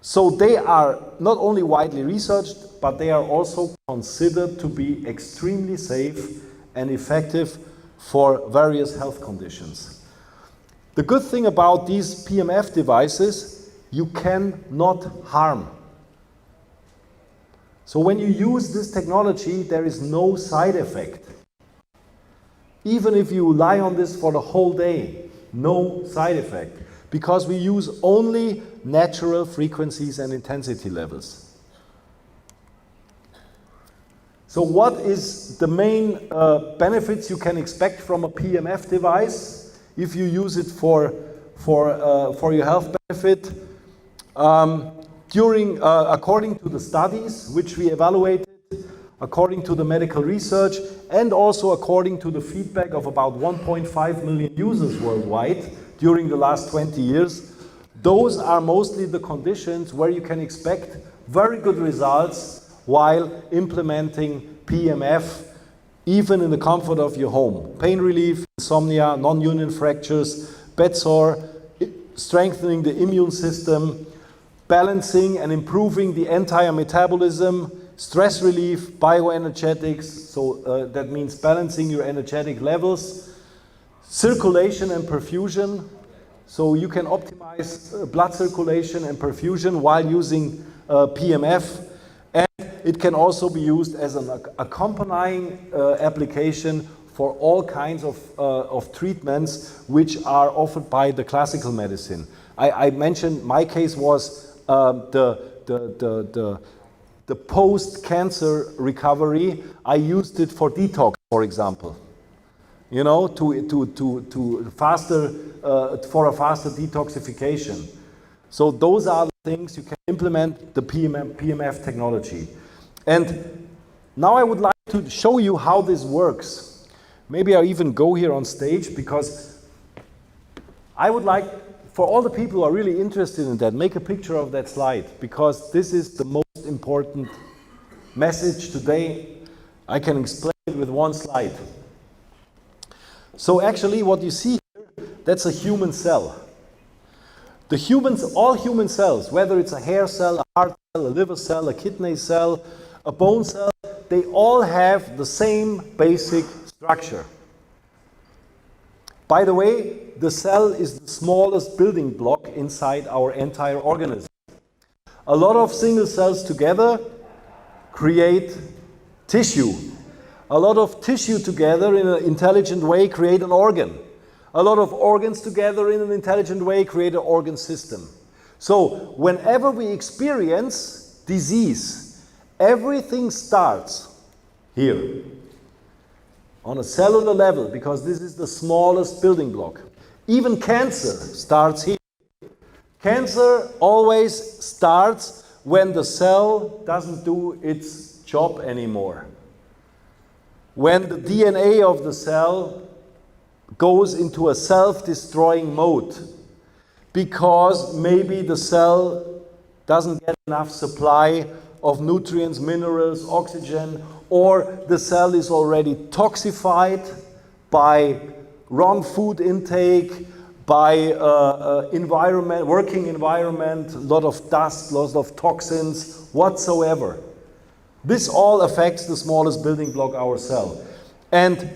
So they are not only widely researched, but they are also considered to be extremely safe and effective for various health conditions. The good thing about these PMF devices, you cannot harm. So when you use this technology, there is no side effect. Even if you lie on this for the whole day, no side effect, because we use only natural frequencies and intensity levels. So what is the main benefits you can expect from a PMF device if you use it for your health benefit? According to the studies which we evaluated, according to the medical research, and also according to the feedback of about 1.5 million users worldwide during the last 20 years, those are mostly the conditions where you can expect very good results while implementing PMF, even in the comfort of your home. Pain relief, insomnia, non-union fractures, bed sore, strengthening the immune system, balancing and improving the entire metabolism, stress relief, bioenergetics, so that means balancing your energetic levels, circulation and perfusion, so you can optimize blood circulation and perfusion while using PMF, and it can also be used as an accompanying application for all kinds of treatments which are offered by the classical medicine. I mentioned my case was the post-cancer recovery. I used it for detox, for example. You know, to faster for a faster detoxification. So those are the things you can implement the PMF technology. And now I would like to show you how this works. Maybe I'll even go here on stage, because I would like, for all the people who are really interested in that, make a picture of that slide, because this is the most important message today. I can explain it with one slide. So actually what you see here, that's a human cell. All human cells, whether it's a hair cell, a heart cell, a liver cell, a kidney cell, a bone cell, they all have the same basic structure. By the way, the cell is the smallest building block inside our entire organism. A lot of single cells together create tissue. A lot of tissue together in an intelligent way create an organ. A lot of organs together in an intelligent way create an organ system. So whenever we experience disease, everything starts here on a cellular level, because this is the smallest building block. Even cancer starts here. Cancer always starts when the cell doesn't do its job anymore. When the DNA of the cell goes into a self-destroying mode, because maybe the cell doesn't get enough supply of nutrients, minerals, oxygen, or the cell is already toxified by wrong food intake, by working environment, a lot of dust, lots of toxins, whatsoever. This all affects the smallest building block, our cell. And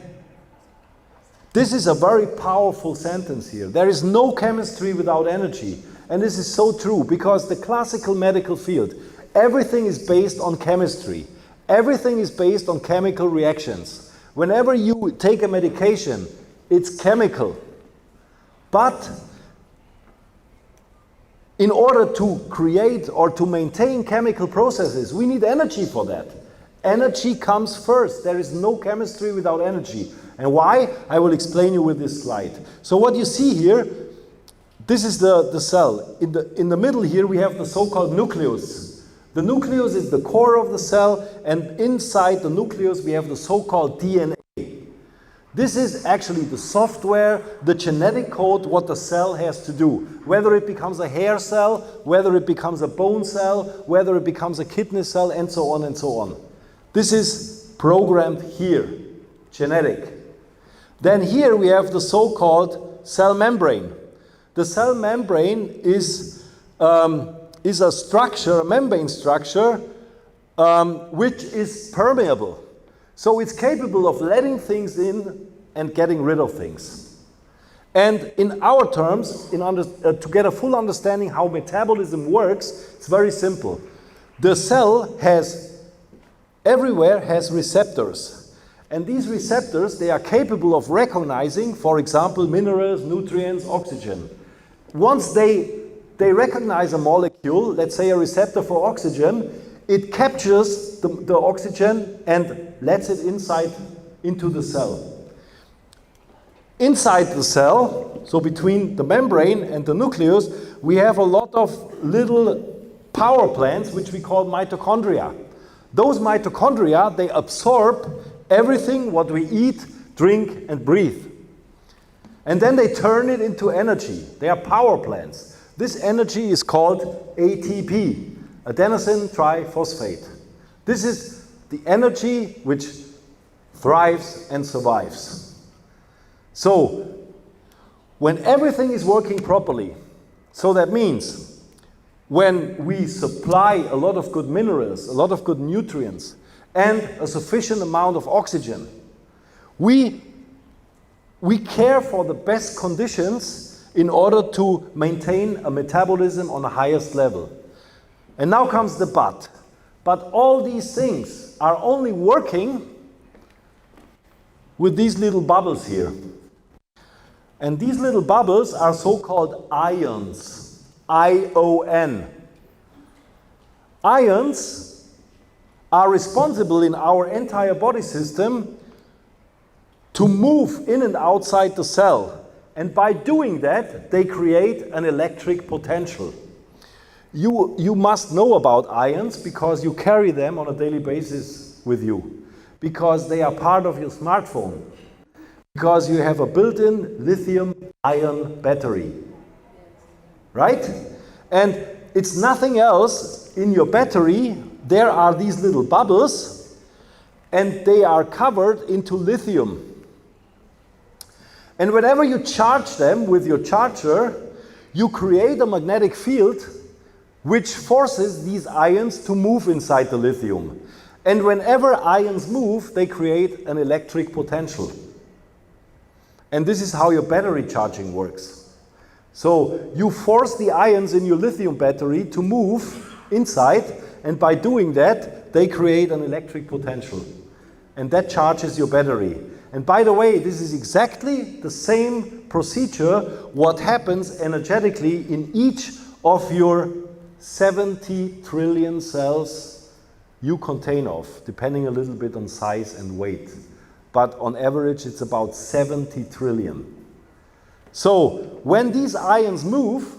this is a very powerful sentence here. There is no chemistry without energy. And this is so true, because the classical medical field, everything is based on chemistry. Everything is based on chemical reactions. Whenever you take a medication, it's chemical. But in order to create or to maintain chemical processes, we need energy for that. Energy comes first. There is no chemistry without energy. And why? I will explain you with this slide. So what you see here, this is the cell. In the middle here we have the so-called nucleus. The nucleus is the core of the cell, and inside the nucleus we have the so-called DNA. This is actually the software, the genetic code, what the cell has to do. Whether it becomes a hair cell, whether it becomes a bone cell, whether it becomes a kidney cell, and so on and so on. This is programmed here, genetic. Then here we have the so-called cell membrane. The cell membrane is a structure, a membrane structure, which is permeable. So it's capable of letting things in and getting rid of things. And in our terms, to get a full understanding how metabolism works, it's very simple. The cell everywhere has receptors. And these receptors, they are capable of recognizing, for example, minerals, nutrients, oxygen. Once they recognize a molecule, let's say a receptor for oxygen, it captures the oxygen and lets it into the cell. Inside the cell, so between the membrane and the nucleus, we have a lot of little power plants which we call mitochondria. Those mitochondria, they absorb everything what we eat, drink, and breathe. And then they turn it into energy. They are power plants. This energy is called ATP, adenosine triphosphate. This is the energy which thrives and survives. So, when everything is working properly, so that means when we supply a lot of good minerals, a lot of good nutrients, and a sufficient amount of oxygen, we care for the best conditions in order to maintain a metabolism on the highest level. And now comes the but. But all these things are only working with these little bubbles here. And these little bubbles are so-called ions, I-O-N. Ions are responsible in our entire body system to move in and outside the cell. And by doing that, they create an electric potential. You must know about ions because you carry them on a daily basis with you. Because they are part of your smartphone. Because you have a built-in lithium-ion battery. Right? And it's nothing else. In your battery, there are these little bubbles, and they are covered into lithium. And whenever you charge them with your charger, you create a magnetic field which forces these ions to move inside the lithium. And whenever ions move, they create an electric potential. And this is how your battery charging works. So you force the ions in your lithium battery to move inside, and by doing that, they create an electric potential. And that charges your battery. And by the way, this is exactly the same procedure what happens energetically in each of your 70 trillion cells you contain of, depending a little bit on size and weight. But on average, it's about 70 trillion. So when these ions move,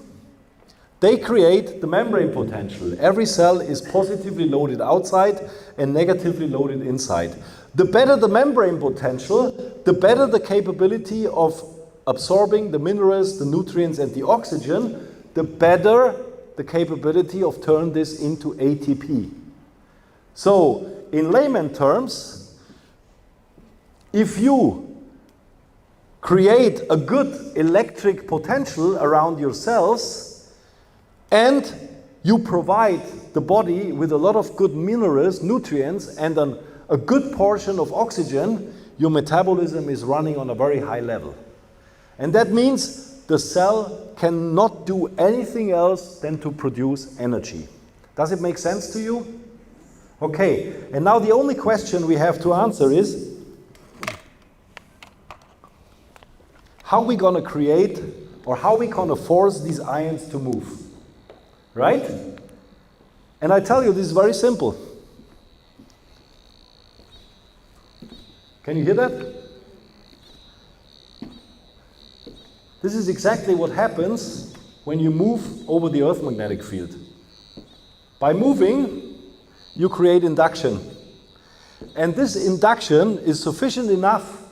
they create the membrane potential. Every cell is positively loaded outside and negatively loaded inside. The better the membrane potential, the better the capability of absorbing the minerals, the nutrients, and the oxygen, the better the capability of turning this into ATP. So, in layman terms, if you create a good electric potential around your cells and you provide the body with a lot of good minerals, nutrients, and a good portion of oxygen, your metabolism is running on a very high level. And that means the cell cannot do anything else than to produce energy. Does it make sense to you? Okay, and now the only question we have to answer is, how are we going to create, or how are we going to force these ions to move? Right? And I tell you, this is very simple. Can you hear that? This is exactly what happens when you move over the Earth magnetic field. By moving, you create induction. And this induction is sufficient enough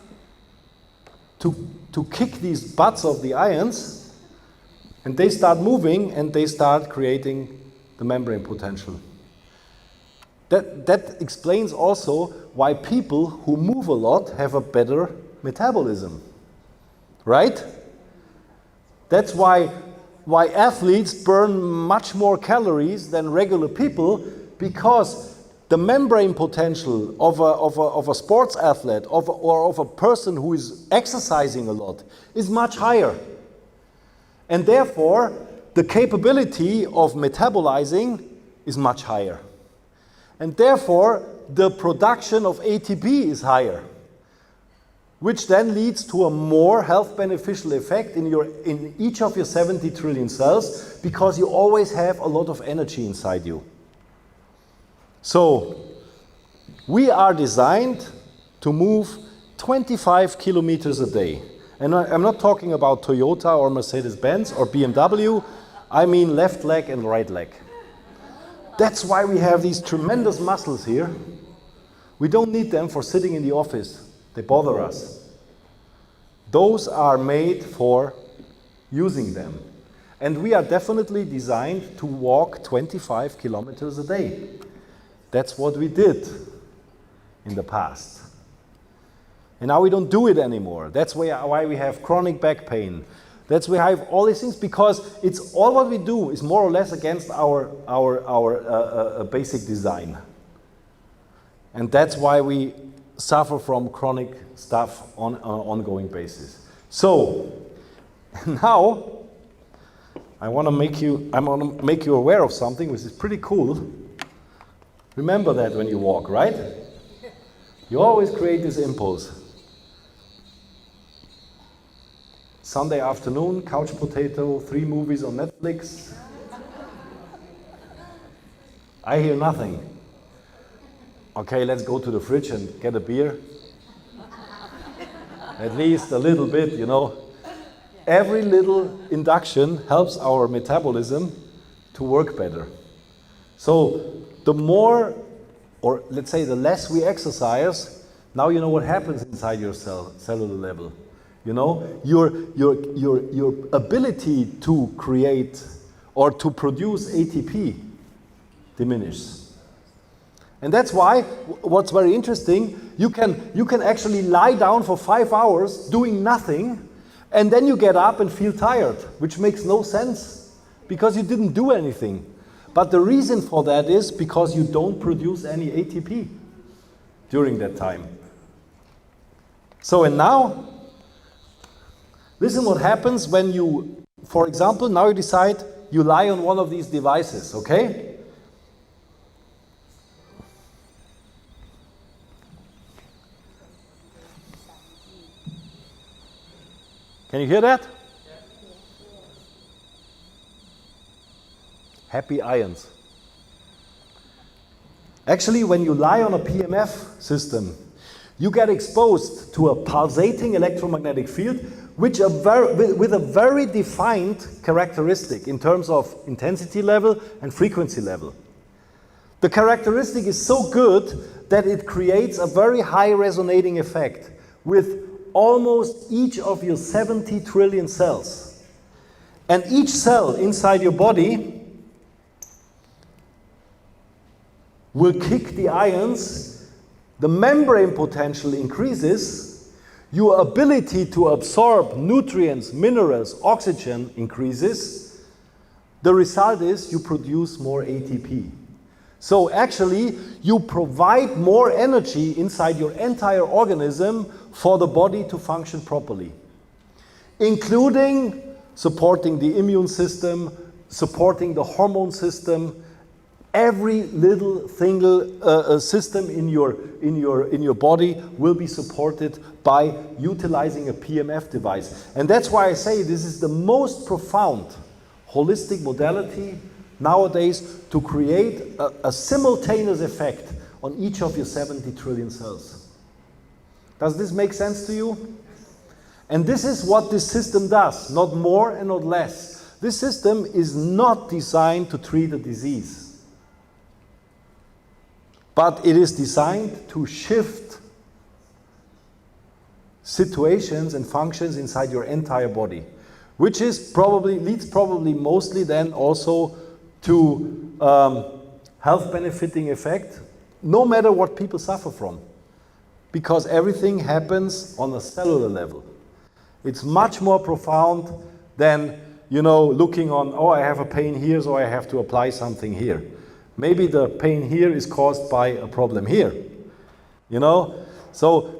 to kick these butts of the ions, and they start moving and they start creating the membrane potential. That explains also why people who move a lot have a better metabolism, right? That's why athletes burn much more calories than regular people, because the membrane potential of a sports athlete or of a person who is exercising a lot is much higher. And therefore, the capability of metabolizing is much higher. And therefore, the production of ATP is higher, which then leads to a more health beneficial effect in each of your 70 trillion cells, because you always have a lot of energy inside you. So, we are designed to move 25 kilometers a day. And I'm not talking about Toyota or Mercedes-Benz or BMW, I mean left leg and right leg. That's why we have these tremendous muscles here. We don't need them for sitting in the office. They bother us. Those are made for using them. And we are definitely designed to walk 25 kilometers a day. That's what we did in the past. And now we don't do it anymore. That's why we have chronic back pain. That's why we have all these things, because it's all what we do is more or less against our basic design. And that's why we suffer from chronic stuff on an ongoing basis. So, now, I want to make you aware of something which is pretty cool. Remember that when you walk, right? You always create this impulse. Sunday afternoon, couch potato, 3 movies on Netflix. I hear nothing. Okay, let's go to the fridge and get a beer. At least a little bit, you know. Every little induction helps our metabolism to work better. So the more, or let's say the less we exercise, now you know what happens inside your cellular level. You know, your ability to create or to produce ATP diminishes. And that's why, what's very interesting, you can actually lie down for 5 hours doing nothing, and then you get up and feel tired, which makes no sense, because you didn't do anything. But the reason for that is because you don't produce any ATP during that time. So, and now, listen what happens when you, for example, now you decide you lie on one of these devices, okay? Can you hear that? Happy ions. Actually, when you lie on a PMF system, you get exposed to a pulsating electromagnetic field with a very defined characteristic in terms of intensity level and frequency level. The characteristic is so good that it creates a very high resonating effect with almost each of your 70 trillion cells. And each cell inside your body will kick the ions, the membrane potential increases, your ability to absorb nutrients, minerals, oxygen increases. The result is you produce more ATP. So actually, you provide more energy inside your entire organism for the body to function properly, including supporting the immune system, supporting the hormone system. Every little single system in your body will be supported by utilizing a PMF device. And that's why I say this is the most profound holistic modality nowadays to create a simultaneous effect on each of your 70 trillion cells. Does this make sense to you? And this is what this system does, not more and not less. This system is not designed to treat a disease, but it is designed to shift situations and functions inside your entire body, which is leads probably mostly then also to health benefiting effect, no matter what people suffer from, because everything happens on a cellular level. It's much more profound than, you know, looking on, oh, I have a pain here, so I have to apply something here. Maybe the pain here is caused by a problem here, you know? So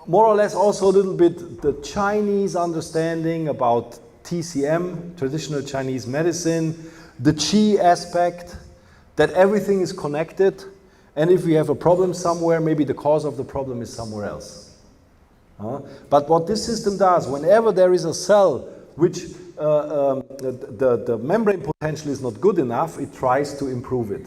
more or less also a little bit the Chinese understanding about TCM, traditional Chinese medicine, the Qi aspect, that everything is connected, and if we have a problem somewhere, maybe the cause of the problem is somewhere else. But what this system does, whenever there is a cell which the membrane potential is not good enough, it tries to improve it.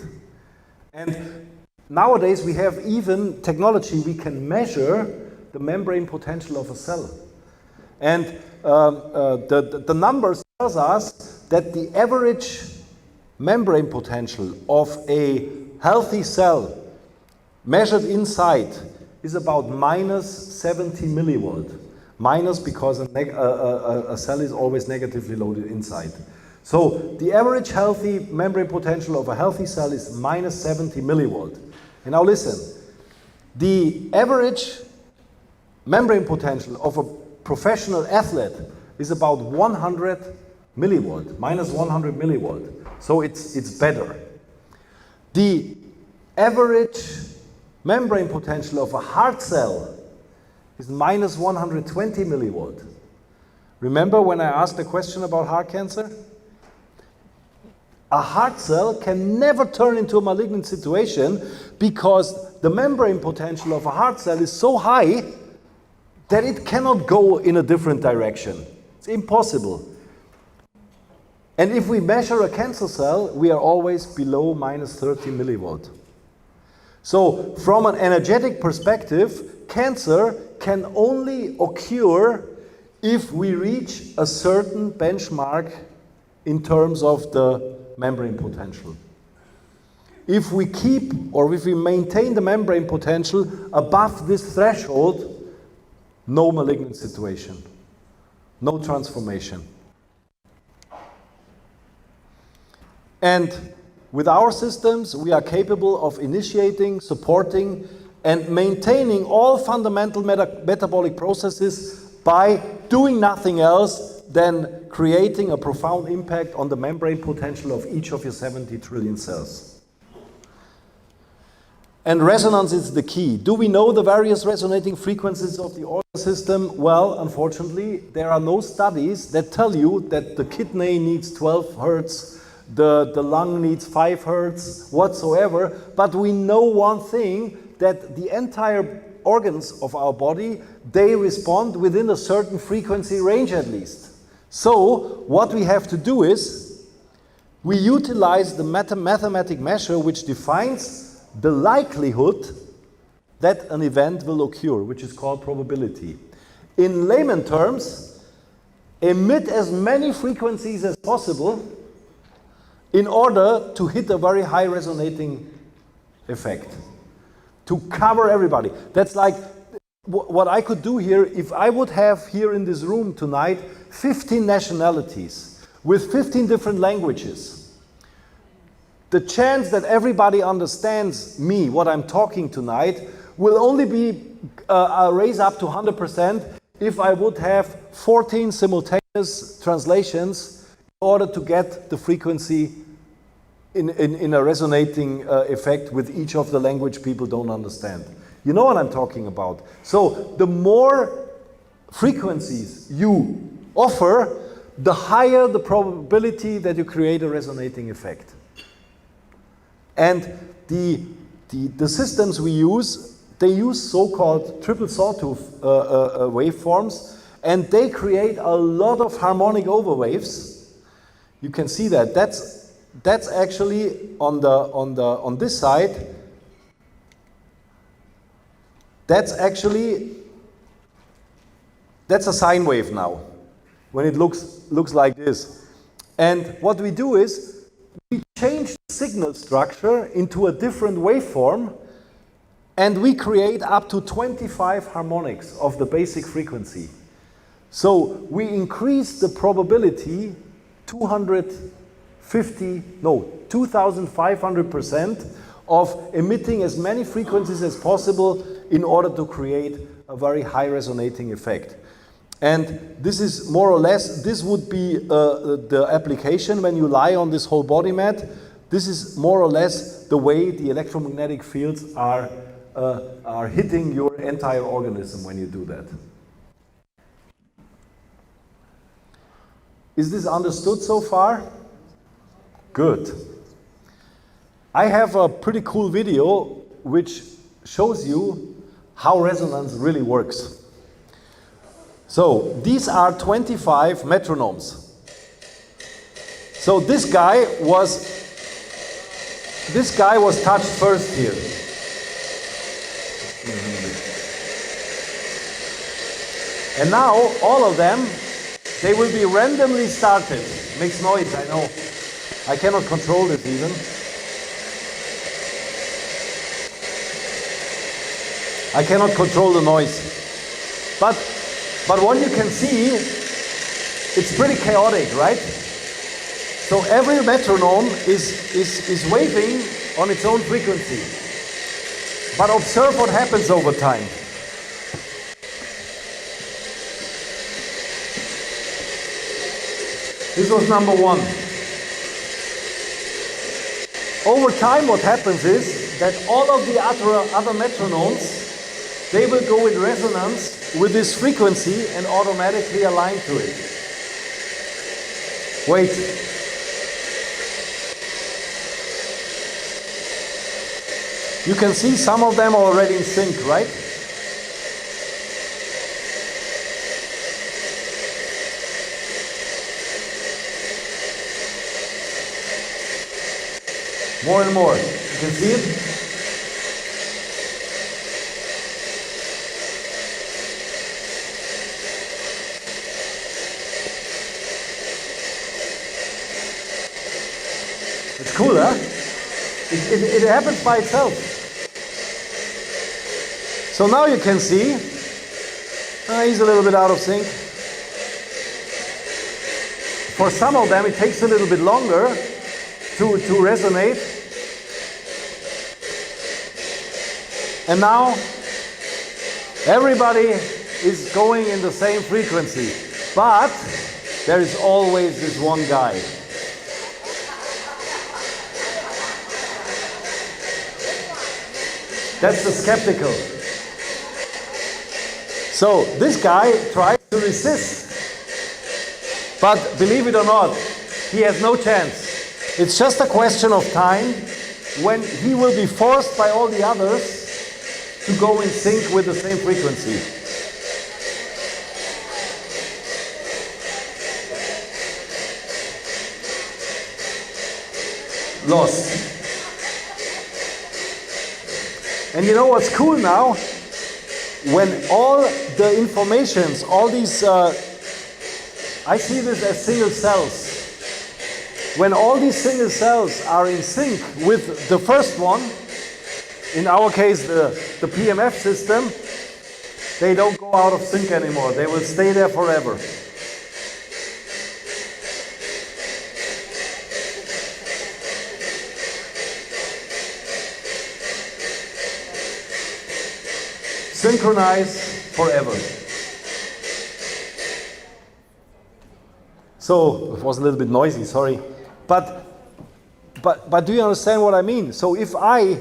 And nowadays we have even technology, we can measure the membrane potential of a cell. And the numbers tells us that the average membrane potential of a healthy cell measured inside is about minus 70 millivolt. Minus because a cell is always negatively loaded inside. So the average healthy membrane potential of a healthy cell is minus 70 millivolt. And now listen, the average membrane potential of a professional athlete is about 100 millivolt, minus 100 millivolt. So it's better. The average membrane potential of a heart cell is minus 120 millivolt. Remember when I asked the question about heart cancer? A heart cell can never turn into a malignant situation because the membrane potential of a heart cell is so high that it cannot go in a different direction. It's impossible. And if we measure a cancer cell, we are always below minus 30 millivolt. So from an energetic perspective, cancer can only occur if we reach a certain benchmark in terms of the membrane potential. If we keep or if we maintain the membrane potential above this threshold, no malignant situation, no transformation. And with our systems, we are capable of initiating, supporting, and maintaining all fundamental metabolic processes by doing nothing else than creating a profound impact on the membrane potential of each of your 70 trillion cells. And resonance is the key. Do we know the various resonating frequencies of the organ system? Well, unfortunately, there are no studies that tell you that the kidney needs 12 hertz, the lung needs 5 hertz, whatsoever. But we know one thing, that the entire organs of our body, they respond within a certain frequency range at least. So what we have to do is, we utilize the mathematic measure which defines the likelihood that an event will occur, which is called probability. In layman terms, emit as many frequencies as possible in order to hit a very high resonating effect, to cover everybody. That's like what I could do here if I would have here in this room tonight 15 nationalities with 15 different languages. The chance that everybody understands me, what I'm talking tonight, will only be raised up to 100% if I would have 14 simultaneous translations in order to get the frequency in a resonating effect with each of the language people don't understand. You know what I'm talking about. So the more frequencies you offer, the higher the probability that you create a resonating effect. And the systems we use, they use so-called triple sawtooth waveforms, and they create a lot of harmonic overwaves. You can see that. That's actually on this side. That's a sine wave now, when it looks like this. And what we do is we change the signal structure into a different waveform, and we create up to 25 harmonics of the basic frequency. So we increase the probability 2,500% of emitting as many frequencies as possible in order to create a very high resonating effect. And this is more or less, this would be the application when you lie on this whole body mat. This is more or less the way the electromagnetic fields are hitting your entire organism when you do that. Is this understood so far? Good. I have a pretty cool video which shows you how resonance really works. So these are 25 metronomes. So this guy was touched first here. And now all of them, they will be randomly started. Makes noise, I know. I cannot control this even. I cannot control the noise. But what you can see, it's pretty chaotic, right? So every metronome is waving on its own frequency. But observe what happens over time. This was number one. Over time, what happens is that all of the other metronomes, they will go in resonance with this frequency and automatically align to it. Wait. You can see some of them are already in sync, right? More and more. You can see it? It's cool, huh? It happens by itself. So now you can see, he's a little bit out of sync. For some of them it takes a little bit longer to resonate. And now everybody is going in the same frequency. But there is always this one guy. That's the skeptical. So this guy tries to resist. But believe it or not, he has no chance. It's just a question of time when he will be forced by all the others to go in sync with the same frequency. Lost. And you know what's cool now? When all the informations, all these, I see this as single cells. When all these single cells are in sync with the first one, in our case the PMF system, they don't go out of sync anymore. They will stay there forever. Synchronize forever. So it was a little bit noisy, sorry. But do you understand what I mean? So if I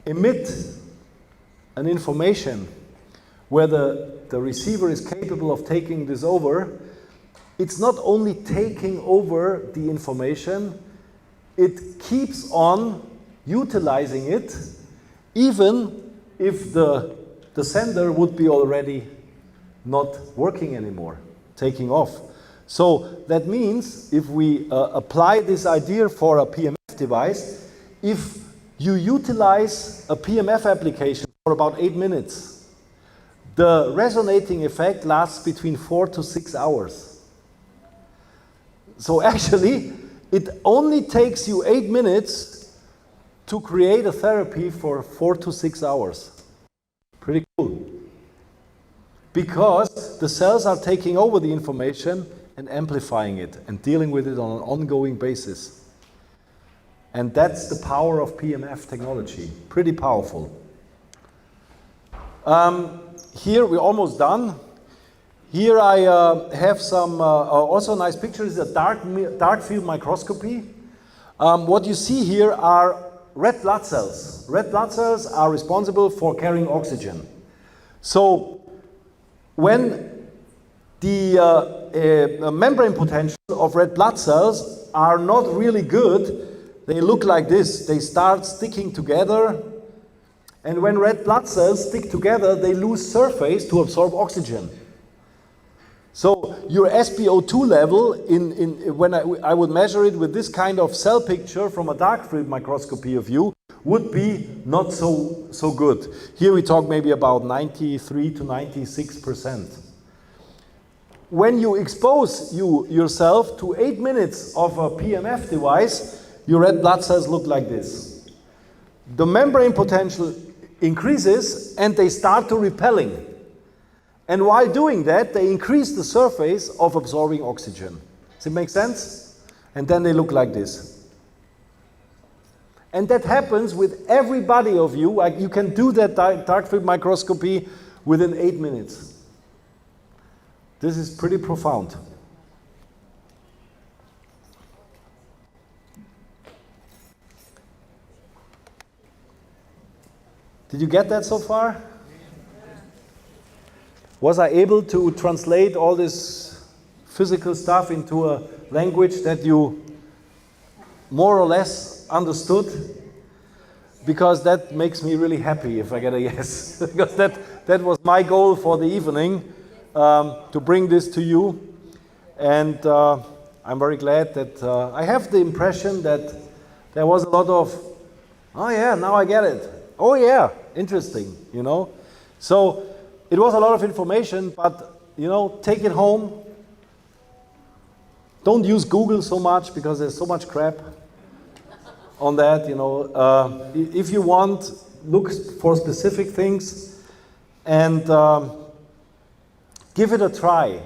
emit an information where the receiver is capable of taking this over, it's not only taking over the information, it keeps on utilizing it, even if the sender would be already not working anymore, taking off. So that means if we apply this idea for a PMF device, if you utilize a PMF application for about 8 minutes, the resonating effect lasts between 4 to 6 hours. So actually, it only takes you 8 minutes to create a therapy for 4 to 6 hours. Pretty cool. Because the cells are taking over the information and amplifying it and dealing with it on an ongoing basis. And that's the power of PMF technology. Pretty powerful. Here we're almost done. Here I have some also nice pictures. A dark field microscopy. What you see here are red blood cells. Red blood cells are responsible for carrying oxygen. So when the membrane potential of red blood cells are not really good, they look like this. They start sticking together, and when red blood cells stick together, they lose surface to absorb oxygen. So your SpO2 level, when I would measure it with this kind of cell picture from a dark field microscopy view, would be not so good. Here we talk maybe about 93 to 96%. When you expose yourself to 8 minutes of a PMF device, your red blood cells look like this. The membrane potential increases and they start to repelling. And while doing that, they increase the surface of absorbing oxygen. Does it make sense? And then they look like this. And that happens with everybody of you. Like you can do that dark field microscopy within 8 minutes. This is pretty profound. Did you get that so far? Was I able to translate all this physical stuff into a language that you more or less understood? Because that makes me really happy if I get a yes. Because that was my goal for the evening, to bring this to you. And I'm very glad that I have the impression that there was a lot of, oh yeah, now I get it. Oh yeah, interesting, you know. So it was a lot of information, but you know, take it home. Don't use Google so much because there's so much crap on that, you know. If you want, look for specific things and give it a try.